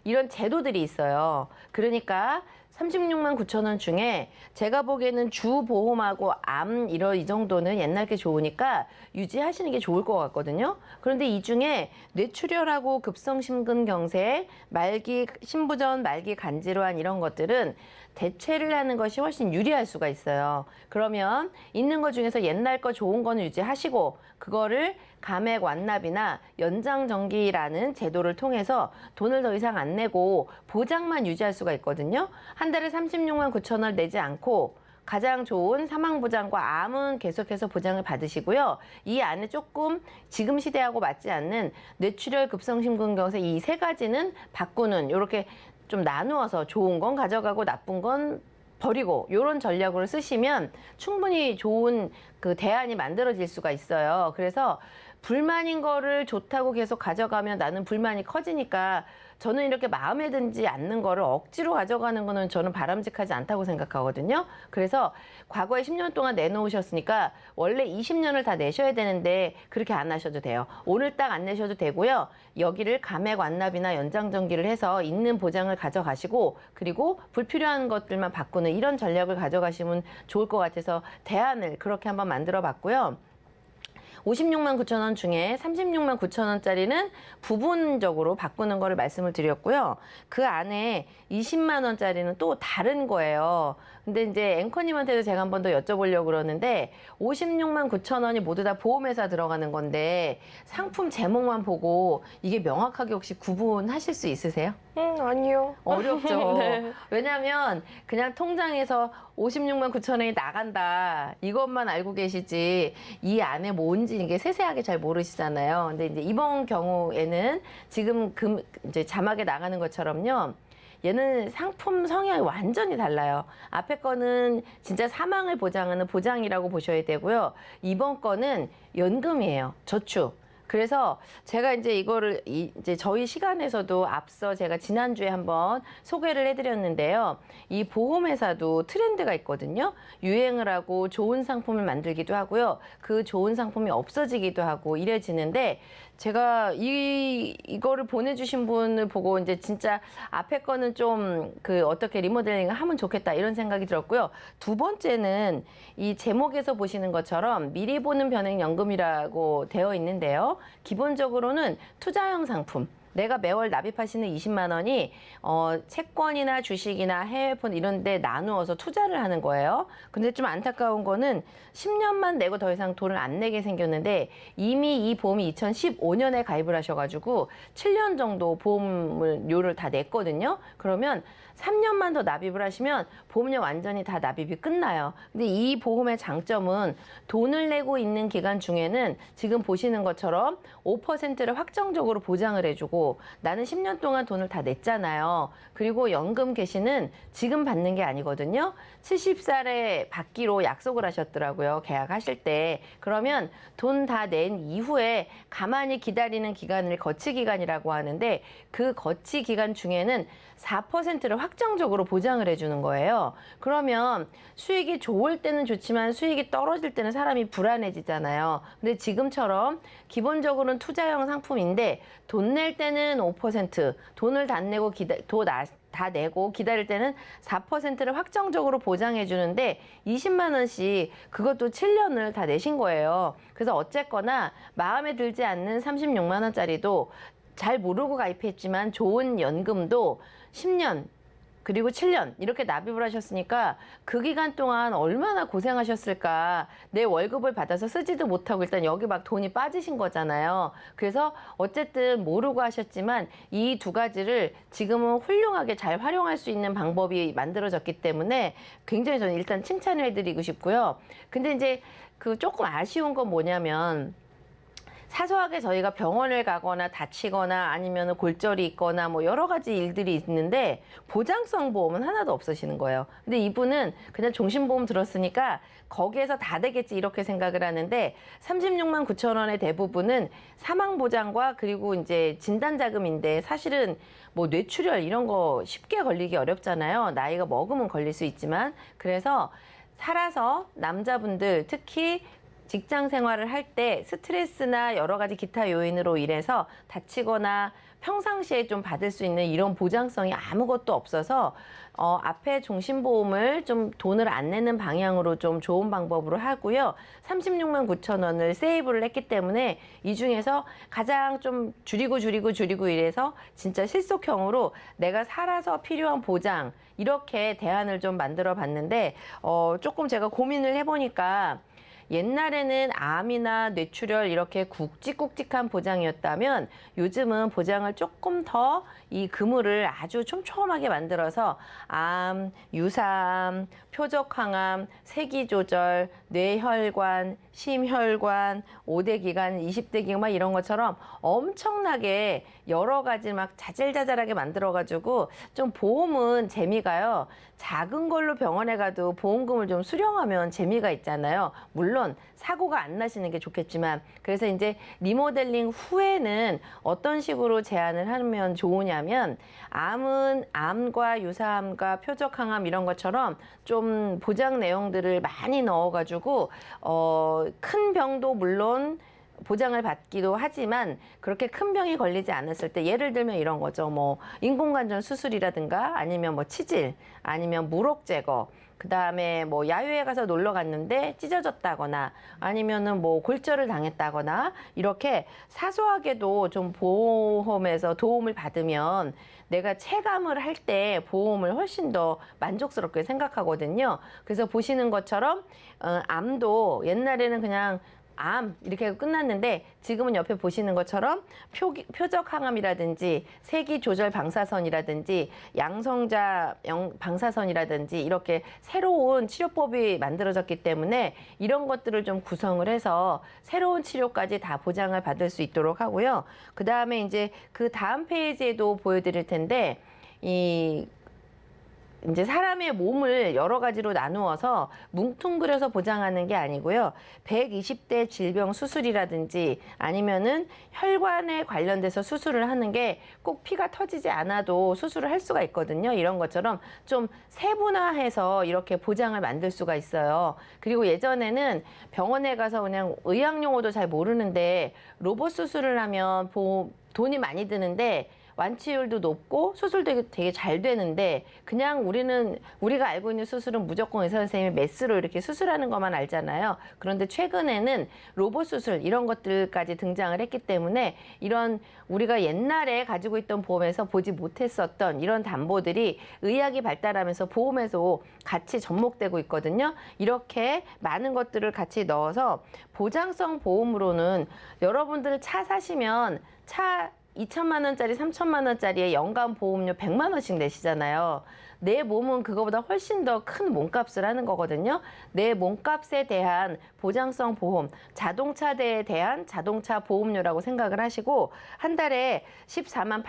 이런 제도들이 있어요. 그러니까 36만 9천 원 중에 제가 보기에는 주보험하고 암 이 정도는 옛날 게 좋으니까 유지하시는 게 좋을 것 같거든요. 그런데 이 중에 뇌출혈하고 급성심근경색, 말기 신부전, 말기 간질환 이런 것들은 대체를 하는 것이 훨씬 유리할 수가 있어요. 그러면 있는 것 중에서 옛날 거 좋은 거는 유지하시고 그거를 감액 완납이나 연장정기라는 제도를 통해서 돈을 더 이상 안 내고 보장만 유지할 수가 있거든요. 한 달에 36만 9천 원을 내지 않고 가장 좋은 사망보장과 암은 계속해서 보장을 받으시고요. 이 안에 조금 지금 시대하고 맞지 않는 뇌출혈, 급성심근경색 이 세 가지는 바꾸는 이렇게 좀 나누어서 좋은 건 가져가고 나쁜 건 버리고 이런 전략으로 쓰시면 충분히 좋은 그 대안이 만들어질 수가 있어요. 그래서 불만인 거를 좋다고 계속 가져가면 나는 불만이 커지니까 저는 이렇게 마음에 들지 않는 거를 억지로 가져가는 거는 저는 바람직하지 않다고 생각하거든요. 그래서 과거에 10년 동안 내놓으셨으니까 원래 20년을 다 내셔야 되는데 그렇게 안 하셔도 돼요. 오늘 딱 안 내셔도 되고요. 여기를 감액 완납이나 연장정기를 해서 있는 보장을 가져가시고 그리고 불필요한 것들만 바꾸는 이런 전략을 가져가시면 좋을 것 같아서 대안을 그렇게 한번 만들어 봤고요. 56만 9천 원 중에 36만 9천 원짜리는 부분적으로 바꾸는 거를 말씀을 드렸고요. 그 안에 20만 원짜리는 또 다른 거예요. 근데 이제 앵커님한테도 제가 한 번 더 여쭤보려고 그러는데 56만 9천 원이 모두 다 보험회사 들어가는 건데 상품 제목만 보고 이게 명확하게 혹시 구분하실 수 있으세요? 아니요. 어렵죠. 네. 왜냐하면 그냥 통장에서 56만 9천 원이 나간다 이것만 알고 계시지 이 안에 뭔지 이게 세세하게 잘 모르시잖아요. 근데 이제 이번 경우에는 지금 이제 자막에 나가는 것처럼요. 얘는 상품 성향이 완전히 달라요. 앞에 거는 진짜 사망을 보장하는 보장이라고 보셔야 되고요. 이번 거는 연금이에요. 저축. 그래서 제가 이제 이거를 이제 저희 시간에서도 앞서 제가 지난주에 한번 소개를 해드렸는데요. 이 보험회사도 트렌드가 있거든요. 유행을 하고 좋은 상품을 만들기도 하고요. 그 좋은 상품이 없어지기도 하고 이래지는데 제가 이거를 보내주신 분을 보고 이제 진짜 앞에 거는 좀 그 어떻게 리모델링을 하면 좋겠다 이런 생각이 들었고요. 두 번째는 이 제목에서 보시는 것처럼 미리 보는 변액연금이라고 되어 있는데요. 기본적으로는 투자형 상품. 내가 매월 납입하시는 20만 원이 채권이나 주식이나 해외폰 이런 데 나누어서 투자를 하는 거예요. 근데 좀 안타까운 거는 10년만 내고 더 이상 돈을 안 내게 생겼는데 이미 이 보험이 2015년에 가입을 하셔가지고 7년 정도 보험료를 다 냈거든요. 그러면 3년만 더 납입을 하시면 보험료 완전히 다 납입이 끝나요. 근데 이 보험의 장점은 돈을 내고 있는 기간 중에는 지금 보시는 것처럼 5%를 확정적으로 보장을 해주고 나는 10년 동안 돈을 다 냈잖아요. 그리고 연금 개시는 지금 받는 게 아니거든요. 70살에 받기로 약속을 하셨더라고요. 계약하실 때. 그러면 돈 다 낸 이후에 가만히 기다리는 기간을 거치 기간이라고 하는데 그 거치 기간 중에는 4%를 확정적으로 보장을 해주는 거예요. 그러면 수익이 좋을 때는 좋지만 수익이 떨어질 때는 사람이 불안해지잖아요. 근데 지금처럼 기본적으로는 투자형 상품인데 돈 낼 때는 5%, 돈을 다 내고 다 내고 기다릴 때는 4%를 확정적으로 보장해 주는데 20만 원씩 그것도 7년을 다 내신 거예요. 그래서 어쨌거나 마음에 들지 않는 36만 원짜리도 잘 모르고 가입했지만 좋은 연금도 10년 그리고 7년 이렇게 납입을 하셨으니까 그 기간 동안 얼마나 고생하셨을까. 내 월급을 받아서 쓰지도 못하고 일단 여기 막 돈이 빠지신 거잖아요. 그래서 어쨌든 모르고 하셨지만 이 두 가지를 지금은 훌륭하게 잘 활용할 수 있는 방법이 만들어졌기 때문에 굉장히 저는 일단 칭찬을 해드리고 싶고요. 근데 이제 그 조금 아쉬운 건 뭐냐면 사소하게 저희가 병원을 가거나 다치거나 아니면 골절이 있거나 뭐 여러 가지 일들이 있는데 보장성 보험은 하나도 없으시는 거예요. 근데 이분은 그냥 종신보험 들었으니까 거기에서 다 되겠지 이렇게 생각을 하는데 36만 9천 원의 대부분은 사망보장과 그리고 이제 진단자금인데 사실은 뭐 뇌출혈 이런 거 쉽게 걸리기 어렵잖아요. 나이가 먹으면 걸릴 수 있지만 그래서 살아서 남자분들 특히 직장 생활을 할 때 스트레스나 여러 가지 기타 요인으로 인해서 다치거나 평상시에 좀 받을 수 있는 이런 보장성이 아무것도 없어서 앞에 종신보험을 좀 돈을 안 내는 방향으로 좀 좋은 방법으로 하고요. 36만 9천 원을 세이브를 했기 때문에 이 중에서 가장 좀 줄이고 이래서 진짜 실속형으로 내가 살아서 필요한 보장 이렇게 대안을 좀 만들어 봤는데 조금 제가 고민을 해보니까 옛날에는 암이나 뇌출혈 이렇게 굵직굵직한 보장이었다면 요즘은 보장을 조금 더 이 그물을 아주 촘촘하게 만들어서 암, 유사암, 표적항암, 세기조절, 뇌혈관, 심혈관, 5대 기관, 20대 기관 막 이런 것처럼 엄청나게 여러 가지 막 자잘자잘하게 만들어가지고 좀 보험은 재미가요. 작은 걸로 병원에 가도 보험금을 좀 수령하면 재미가 있잖아요. 물론 사고가 안 나시는 게 좋겠지만 그래서 이제 리모델링 후에는 어떤 식으로 제안을 하면 좋으냐면 암은 암과 유사암과 표적항암 이런 것처럼 좀 보장 내용들을 많이 넣어가지고 큰 병도 물론 보장을 받기도 하지만 그렇게 큰 병이 걸리지 않았을 때 예를 들면 이런 거죠. 뭐 인공관절 수술이라든가 아니면 뭐 치질 아니면 물혹 제거 그다음에 뭐 야유회 가서 놀러 갔는데 찢어졌다거나 아니면은 뭐 골절을 당했다거나 이렇게 사소하게도 좀 보험에서 도움을 받으면 내가 체감을 할 때 보험을 훨씬 더 만족스럽게 생각하거든요. 그래서 보시는 것처럼 암도 옛날에는 그냥 암 이렇게 끝났는데 지금은 옆에 보시는 것처럼 표적항암이라든지 세기조절 방사선이라든지 양성자 방사선이라든지 이렇게 새로운 치료법이 만들어졌기 때문에 이런 것들을 좀 구성을 해서 새로운 치료까지 다 보장을 받을 수 있도록 하고요. 그 다음에 이제 그 다음 페이지에도 보여드릴 텐데 이제 사람의 몸을 여러 가지로 나누어서 뭉뚱그려서 보장하는 게 아니고요. 120대 질병 수술이라든지 아니면은 혈관에 관련돼서 수술을 하는 게 꼭 피가 터지지 않아도 수술을 할 수가 있거든요. 이런 것처럼 좀 세분화해서 이렇게 보장을 만들 수가 있어요. 그리고 예전에는 병원에 가서 그냥 의학용어도 잘 모르는데 로봇 수술을 하면 돈이 많이 드는데 완치율도 높고 수술도 되게 잘 되는데 그냥 우리가 알고 있는 수술은 무조건 의사 선생님이 메스로 이렇게 수술하는 것만 알잖아요. 그런데 최근에는 로봇 수술 이런 것들까지 등장을 했기 때문에 이런 우리가 옛날에 가지고 있던 보험에서 보지 못했었던 이런 담보들이 의학이 발달하면서 보험에서 같이 접목되고 있거든요. 이렇게 많은 것들을 같이 넣어서 보장성 보험으로는 여러분들 차 사시면 차 2천만 원짜리, 3천만 원짜리에 연간 보험료 100만 원씩 내시잖아요. 내 몸은 그거보다 훨씬 더 큰 몸값을 하는 거거든요. 내 몸값에 대한 보장성 보험, 자동차대에 대한 자동차 보험료라고 생각을 하시고 한 달에 14만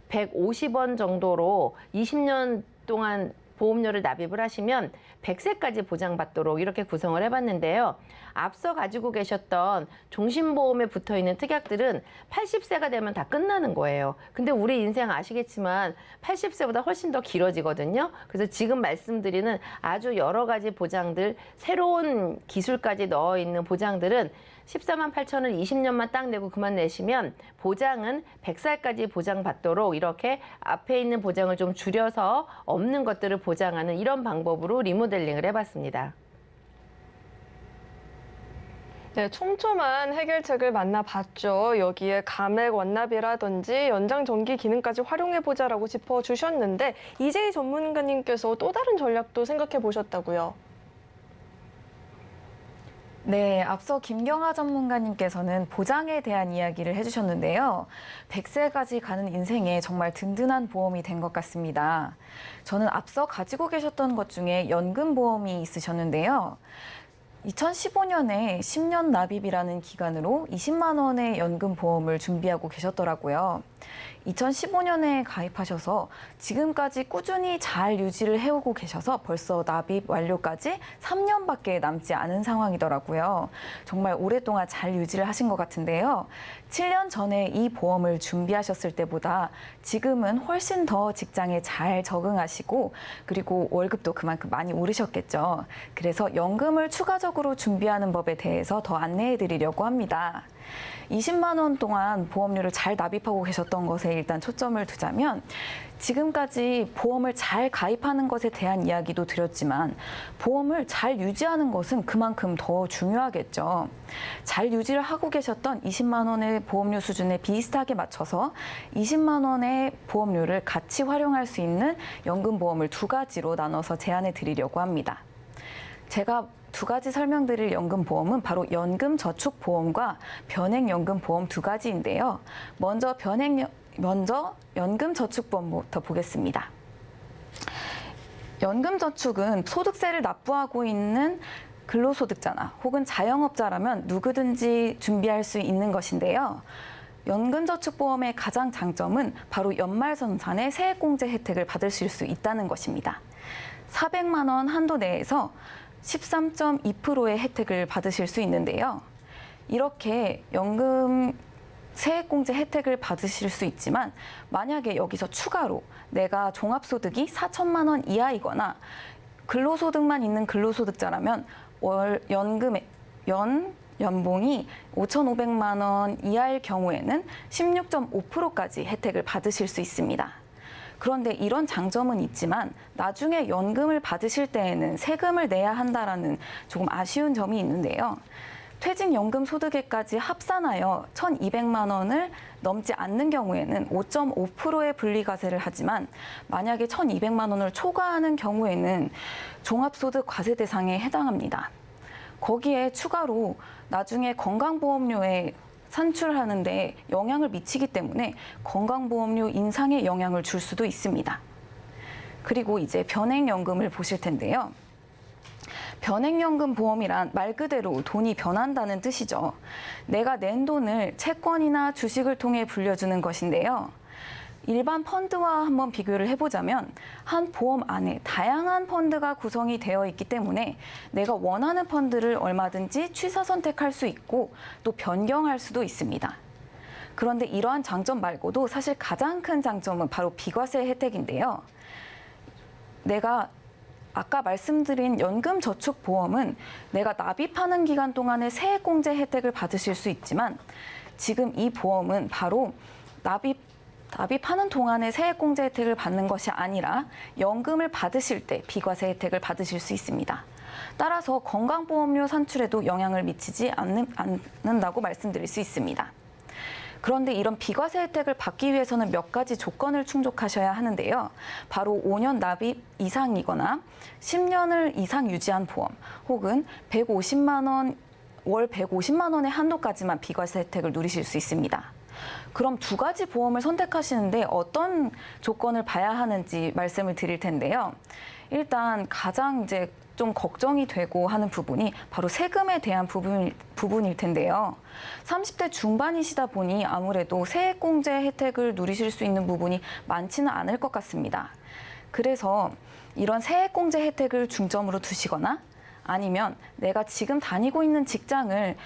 8,150원 정도로 20년 동안 보험료를 납입을 하시면 100세까지 보장받도록 이렇게 구성을 해봤는데요. 앞서 가지고 계셨던 종신보험에 붙어있는 특약들은 80세가 되면 다 끝나는 거예요. 근데 우리 인생 아시겠지만 80세보다 훨씬 더 길어지거든요. 그래서 지금 말씀드리는 아주 여러 가지 보장들, 새로운 기술까지 넣어있는 보장들은 14만 8천원 20년만 딱 내고 그만 내시면 보장은 100살까지 보장받도록 이렇게 앞에 있는 보장을 좀 줄여서 없는 것들을 보장하는 이런 방법으로 리모델링을 해봤습니다. 네, 촘촘한 해결책을 만나봤죠. 여기에 감액 완납이라든지 연장 전기 기능까지 활용해보자라고 짚어주셨는데 이재희 전문가님께서 또 다른 전략도 생각해 보셨다고요? 네, 앞서 김경아 전문가님께서는 보장에 대한 이야기를 해주셨는데요. 100세까지 가는 인생에 정말 든든한 보험이 된 것 같습니다. 저는 앞서 가지고 계셨던 것 중에 연금보험이 있으셨는데요. 2015년에 10년 납입이라는 기간으로 20만 원의 연금보험을 준비하고 계셨더라고요. 2015년에 가입하셔서 지금까지 꾸준히 잘 유지를 해오고 계셔서 벌써 납입 완료까지 3년밖에 남지 않은 상황이더라고요. 정말 오랫동안 잘 유지를 하신 것 같은데요. 7년 전에 이 보험을 준비하셨을 때보다 지금은 훨씬 더 직장에 잘 적응하시고 그리고 월급도 그만큼 많이 오르셨겠죠. 그래서 연금을 추가적으로 준비하는 법에 대해서 더 안내해 드리려고 합니다. 20만 원 동안 보험료를 잘 납입하고 계셨던 것에 일단 초점을 두자면 지금까지 보험을 잘 가입하는 것에 대한 이야기도 드렸지만 보험을 잘 유지하는 것은 그만큼 더 중요하겠죠. 잘 유지를 하고 계셨던 20만 원의 보험료 수준에 비슷하게 맞춰서 20만 원의 보험료를 같이 활용할 수 있는 연금보험을 두 가지로 나눠서 제안해 드리려고 합니다. 제가 두 가지 설명드릴 연금보험은 바로 연금저축보험과 변액연금보험 두 가지인데요. 먼저 연금저축보험부터 보겠습니다. 연금저축은 소득세를 납부하고 있는 근로소득자나 혹은 자영업자라면 누구든지 준비할 수 있는 것인데요. 연금저축보험의 가장 장점은 바로 연말정산의 세액공제 혜택을 받으실 수 있다는 것입니다. 400만 원 한도 내에서 13.2%의 혜택을 받으실 수 있는데요. 이렇게 연금 세액공제 혜택을 받으실 수 있지만 만약에 여기서 추가로 내가 종합소득이 4천만 원 이하이거나 근로소득만 있는 근로소득자라면 연봉이 5,500만 원 이하일 경우에는 16.5%까지 혜택을 받으실 수 있습니다. 그런데 이런 장점은 있지만 나중에 연금을 받으실 때에는 세금을 내야 한다라는 조금 아쉬운 점이 있는데요. 퇴직연금 소득에까지 합산하여 1,200만 원을 넘지 않는 경우에는 5.5%의 분리과세를 하지만 만약에 1,200만 원을 초과하는 경우에는 종합소득 과세 대상에 해당합니다. 거기에 추가로 나중에 건강보험료에 산출하는데 영향을 미치기 때문에 건강보험료 인상에 영향을 줄 수도 있습니다. 그리고 이제 변액연금을 보실 텐데요. 변액연금 보험이란 말 그대로 돈이 변한다는 뜻이죠. 내가 낸 돈을 채권이나 주식을 통해 불려주는 것인데요. 일반 펀드와 한번 비교를 해보자면 한 보험 안에 다양한 펀드가 구성이 되어 있기 때문에 내가 원하는 펀드를 얼마든지 취사 선택할 수 있고 또 변경할 수도 있습니다. 그런데 이러한 장점 말고도 사실 가장 큰 장점은 바로 비과세 혜택인데요. 내가 아까 말씀드린 연금저축보험은 내가 납입하는 기간 동안에 세액공제 혜택을 받으실 수 있지만 지금 이 보험은 바로 납입하는 동안에 세액공제 혜택을 받는 것이 아니라 연금을 받으실 때 비과세 혜택을 받으실 수 있습니다. 따라서 건강보험료 산출에도 영향을 미치지 않는다고 말씀드릴 수 있습니다. 그런데 이런 비과세 혜택을 받기 위해서는 몇 가지 조건을 충족하셔야 하는데요. 바로 5년 납입 이상이거나 10년을 이상 유지한 보험 혹은 150만 원, 월 150만 원의 한도까지만 비과세 혜택을 누리실 수 있습니다. 그럼 두 가지 보험을 선택하시는데 어떤 조건을 봐야 하는지 말씀을 드릴 텐데요. 일단 가장 이제 좀 걱정이 되고 하는 부분이 바로 세금에 대한 부분일 텐데요. 30대 중반이시다 보니 아무래도 세액공제 혜택을 누리실 수 있는 부분이 많지는 않을 것 같습니다. 그래서 이런 세액공제 혜택을 중점으로 두시거나 아니면 내가 지금 다니고 있는 직장을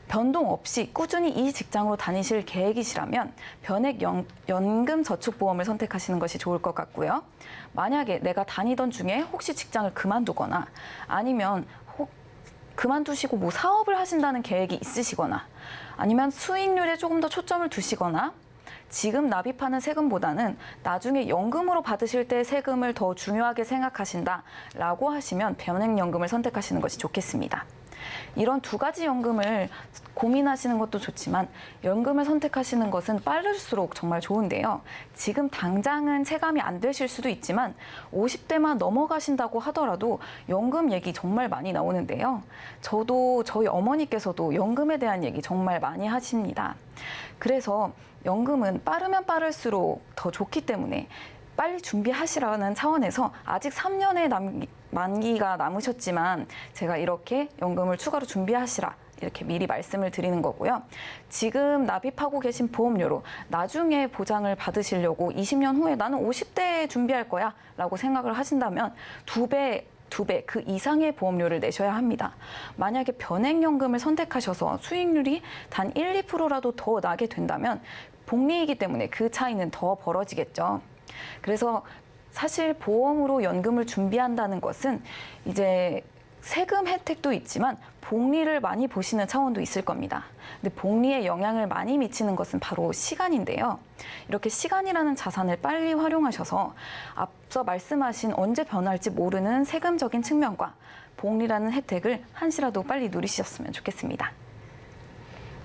변동 없이 꾸준히 이 직장으로 다니실 계획이시라면 변액연금저축보험을 선택하시는 것이 좋을 것 같고요. 만약에 내가 다니던 중에 혹시 직장을 그만두거나 아니면 그만두시고 뭐 사업을 하신다는 계획이 있으시거나 아니면 수익률에 조금 더 초점을 두시거나 지금 납입하는 세금보다는 나중에 연금으로 받으실 때 세금을 더 중요하게 생각하신다라고 하시면 변액연금을 선택하시는 것이 좋겠습니다. 이런 두 가지 연금을 고민하시는 것도 좋지만 연금을 선택하시는 것은 빠를수록 정말 좋은데요. 지금 당장은 체감이 안 되실 수도 있지만 50대만 넘어가신다고 하더라도 연금 얘기 정말 많이 나오는데요. 저도 저희 어머니께서도 연금에 대한 얘기 정말 많이 하십니다. 그래서 연금은 빠르면 빠를수록 더 좋기 때문에 빨리 준비하시라는 차원에서 아직 3년의 만기가 남으셨지만 제가 이렇게 연금을 추가로 준비하시라 이렇게 미리 말씀을 드리는 거고요. 지금 납입하고 계신 보험료로 나중에 보장을 받으시려고 20년 후에 나는 50대에 준비할 거야 라고 생각을 하신다면 두 배 그 이상의 보험료를 내셔야 합니다. 만약에 변액연금을 선택하셔서 수익률이 단 1, 2%라도 더 나게 된다면 복리이기 때문에 그 차이는 더 벌어지겠죠. 그래서 사실 보험으로 연금을 준비한다는 것은 이제 세금 혜택도 있지만 복리를 많이 보시는 차원도 있을 겁니다. 근데 복리에 영향을 많이 미치는 것은 바로 시간인데요. 이렇게 시간이라는 자산을 빨리 활용하셔서 앞서 말씀하신 언제 변할지 모르는 세금적인 측면과 복리라는 혜택을 한시라도 빨리 누리셨으면 좋겠습니다.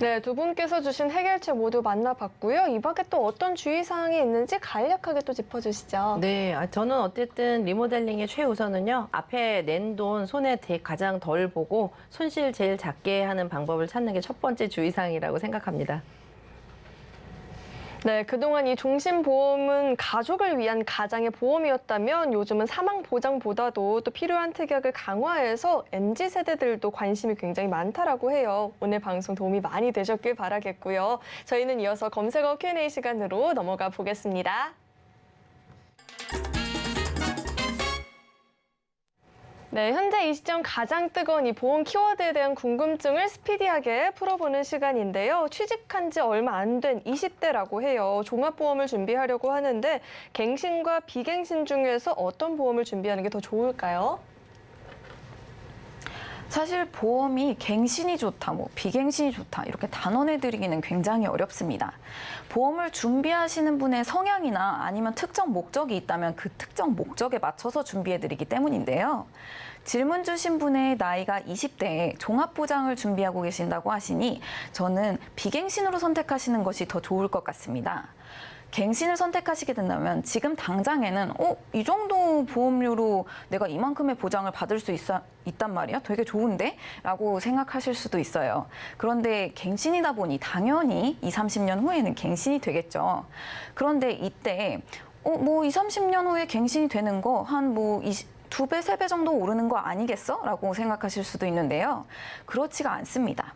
네, 두 분께서 주신 해결책 모두 만나봤고요. 이 밖에 또 어떤 주의사항이 있는지 간략하게 또 짚어주시죠. 네, 저는 어쨌든 리모델링의 최우선은요. 앞에 낸 돈 손에 가장 덜 보고 손실 제일 작게 하는 방법을 찾는 게 첫 번째 주의사항이라고 생각합니다. 네, 그동안 이 종신보험은 가족을 위한 가장의 보험이었다면 요즘은 사망보장보다도 또 필요한 특약을 강화해서 MZ세대들도 관심이 굉장히 많다라고 해요. 오늘 방송 도움이 많이 되셨길 바라겠고요. 저희는 이어서 검색어 Q&A 시간으로 넘어가 보겠습니다. 네, 현재 이 시점 가장 뜨거운 이 보험 키워드에 대한 궁금증을 스피디하게 풀어보는 시간인데요. 취직한 지 얼마 안 된 20대라고 해요. 종합보험을 준비하려고 하는데 갱신과 비갱신 중에서 어떤 보험을 준비하는 게 더 좋을까요? 사실 보험이 갱신이 좋다, 비갱신이 좋다 이렇게 단언해드리기는 굉장히 어렵습니다. 보험을 준비하시는 분의 성향이나 아니면 특정 목적이 있다면 그 특정 목적에 맞춰서 준비해드리기 때문인데요. 질문 주신 분의 나이가 20대에 종합보장을 준비하고 계신다고 하시니 저는 비갱신으로 선택하시는 것이 더 좋을 것 같습니다. 갱신을 선택하시게 된다면 지금 당장에는 이 정도 보험료로 내가 이만큼의 보장을 받을 수 있단 말이야? 되게 좋은데? 라고 생각하실 수도 있어요. 그런데 갱신이다 보니 당연히 20, 30년 후에는 갱신이 되겠죠. 그런데 이때 20, 30년 후에 갱신이 되는 거 한 2배, 3배 정도 오르는 거 아니겠어? 라고 생각하실 수도 있는데요. 그렇지가 않습니다.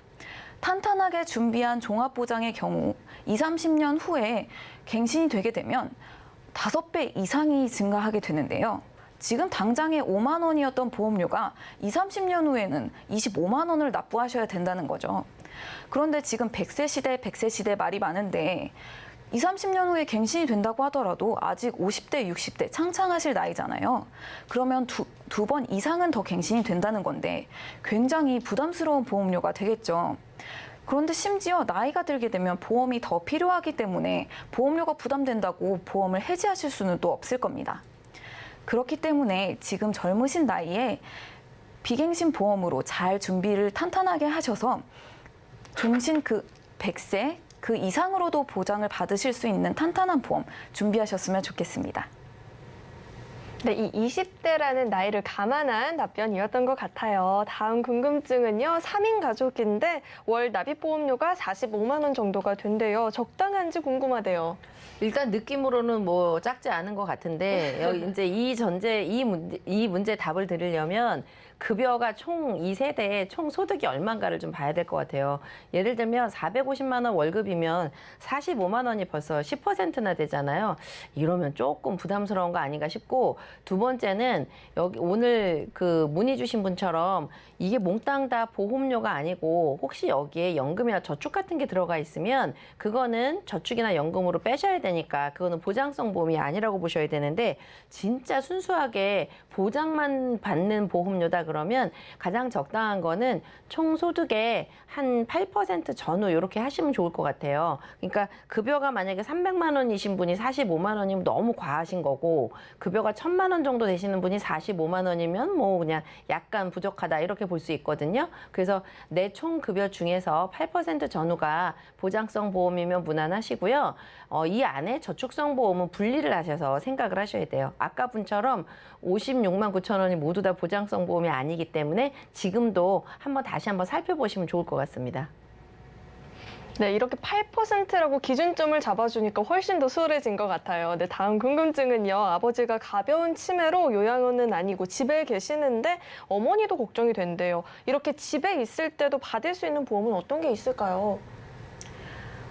탄탄하게 준비한 종합보장의 경우 20, 30년 후에 갱신이 되게 되면 5배 이상이 증가하게 되는데요. 지금 당장에 5만 원이었던 보험료가 20, 30년 후에는 25만 원을 납부하셔야 된다는 거죠. 그런데 지금 100세 시대, 100세 시대 말이 많은데 20, 30년 후에 갱신이 된다고 하더라도 아직 50대, 60대 창창하실 나이잖아요. 그러면 두 번 이상은 더 갱신이 된다는 건데 굉장히 부담스러운 보험료가 되겠죠. 그런데 심지어 나이가 들게 되면 보험이 더 필요하기 때문에 보험료가 부담된다고 보험을 해지하실 수는 또 없을 겁니다. 그렇기 때문에 지금 젊으신 나이에 비갱신 보험으로 잘 준비를 탄탄하게 하셔서 종신 100세 그 이상으로도 보장을 받으실 수 있는 탄탄한 보험 준비하셨으면 좋겠습니다. 네, 이 20대라는 나이를 감안한 답변이었던 것 같아요. 다음 궁금증은요. 3인 가족인데 월 납입보험료가 45만 원 정도가 된대요. 적당한지 궁금하대요. 일단 느낌으로는 작지 않은 것 같은데 이제 이 문제 답을 드리려면 급여가 총 2세대에 총 소득이 얼마인가를 좀 봐야 될 것 같아요. 예를 들면 450만 원 월급이면 45만 원이 벌써 10%나 되잖아요. 이러면 조금 부담스러운 거 아닌가 싶고, 두 번째는 여기 오늘 그 문의 주신 분처럼 이게 몽땅 다 보험료가 아니고 혹시 여기에 연금이나 저축 같은 게 들어가 있으면 그거는 저축이나 연금으로 빼셔야 되니까 그거는 보장성 보험이 아니라고 보셔야 되는데, 진짜 순수하게 보장만 받는 보험료다 그러면 가장 적당한 거는 총 소득의 한 8% 전후 이렇게 하시면 좋을 것 같아요. 그러니까 급여가 만약에 300만 원이신 분이 45만 원이면 너무 과하신 거고, 급여가 1000만 원 정도 되시는 분이 45만 원이면 그냥 약간 부족하다 이렇게 볼 수 있거든요. 그래서 내 총 급여 중에서 8% 전후가 보장성 보험이면 무난하시고요. 이 안에 저축성 보험은 분리를 하셔서 생각을 하셔야 돼요. 아까 분처럼 56만 9천 원이 모두 다 보장성 보험이 아니기 때문에 지금도 다시 한번 살펴보시면 좋을 것 같습니다. 네, 이렇게 8%라고 기준점을 잡아주니까 훨씬 더 수월해진 것 같아요. 네, 다음 궁금증은요. 아버지가 가벼운 치매로 요양원은 아니고 집에 계시는데 어머니도 걱정이 된대요. 이렇게 집에 있을 때도 받을 수 있는 보험은 어떤 게 있을까요?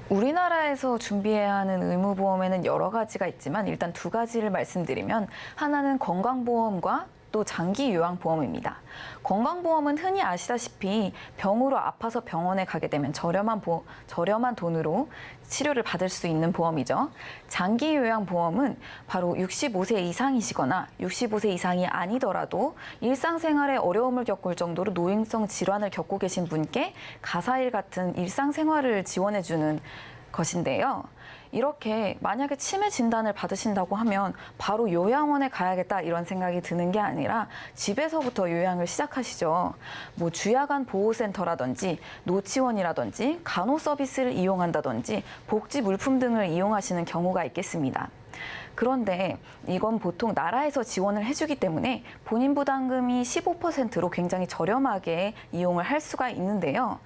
우리나라에서 준비해야 하는 의무보험에는 여러 가지가 있지만 일단 두 가지를 말씀드리면, 하나는 건강보험과 또 장기요양보험입니다. 건강보험은 흔히 아시다시피 병으로 아파서 병원에 가게 되면 저렴한 돈으로 치료를 받을 수 있는 보험이죠. 장기요양보험은 바로 65세 이상이시거나 65세 이상이 아니더라도 일상생활에 어려움을 겪을 정도로 노인성 질환을 겪고 계신 분께 가사일 같은 일상생활을 지원해주는 것인데요. 이렇게 만약에 치매 진단을 받으신다고 하면 바로 요양원에 가야겠다 이런 생각이 드는 게 아니라 집에서부터 요양을 시작하시죠. 뭐 주야간 보호센터라든지 노치원이라든지 간호 서비스를 이용한다든지 복지 물품 등을 이용하시는 경우가 있겠습니다. 그런데 이건 보통 나라에서 지원을 해주기 때문에 본인 부담금이 15%로 굉장히 저렴하게 이용을 할 수가 있는데요.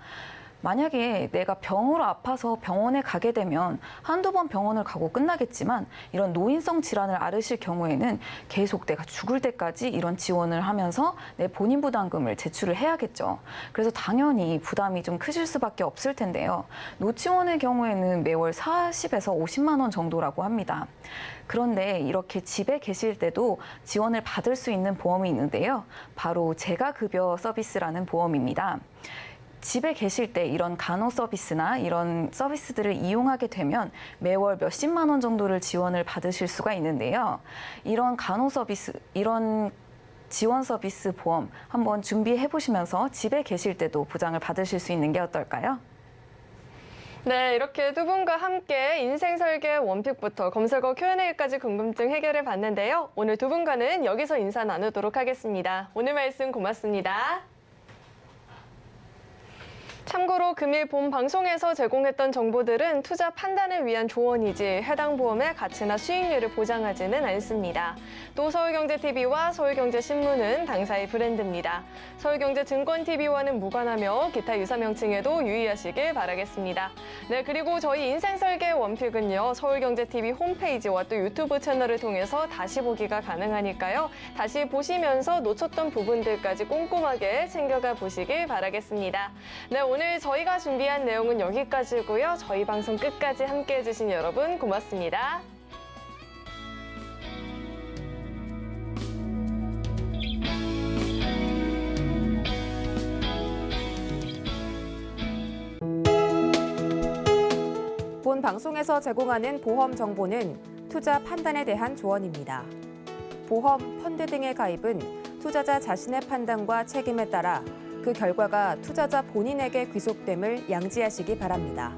만약에 내가 병으로 아파서 병원에 가게 되면 한두 번 병원을 가고 끝나겠지만 이런 노인성 질환을 앓으실 경우에는 계속 내가 죽을 때까지 이런 지원을 하면서 내 본인 부담금을 제출을 해야겠죠. 그래서 당연히 부담이 좀 크실 수밖에 없을 텐데요. 노치원의 경우에는 매월 40에서 50만 원 정도라고 합니다. 그런데 이렇게 집에 계실 때도 지원을 받을 수 있는 보험이 있는데요. 바로 재가급여 서비스라는 보험입니다. 집에 계실 때 이런 간호 서비스나 이런 서비스들을 이용하게 되면 매월 몇십만 원 정도를 지원을 받으실 수가 있는데요. 이런 간호 서비스, 이런 지원 서비스 보험 한번 준비해 보시면서 집에 계실 때도 보장을 받으실 수 있는 게 어떨까요? 네, 이렇게 두 분과 함께 인생 설계 원픽부터 검색어 Q&A까지 궁금증 해결해 봤는데요. 오늘 두 분과는 여기서 인사 나누도록 하겠습니다. 오늘 말씀 고맙습니다. 참고로 금일 본 방송에서 제공했던 정보들은 투자 판단을 위한 조언이지 해당 보험의 가치나 수익률을 보장하지는 않습니다. 또 서울경제TV와 서울경제신문은 당사의 브랜드입니다. 서울경제증권TV와는 무관하며 기타 유사 명칭에도 유의하시길 바라겠습니다. 네, 그리고 저희 인생설계 원픽은요. 서울경제TV 홈페이지와 또 유튜브 채널을 통해서 다시 보기가 가능하니까요. 다시 보시면서 놓쳤던 부분들까지 꼼꼼하게 챙겨가 보시길 바라겠습니다. 네, 오늘 저희가 준비한 내용은 여기까지고요. 저희 방송 끝까지 함께해 주신 여러분 고맙습니다. 본 방송에서 제공하는 보험 정보는 투자 판단에 대한 조언입니다. 보험, 펀드 등의 가입은 투자자 자신의 판단과 책임에 따라 그 결과가 투자자 본인에게 귀속됨을 양지하시기 바랍니다.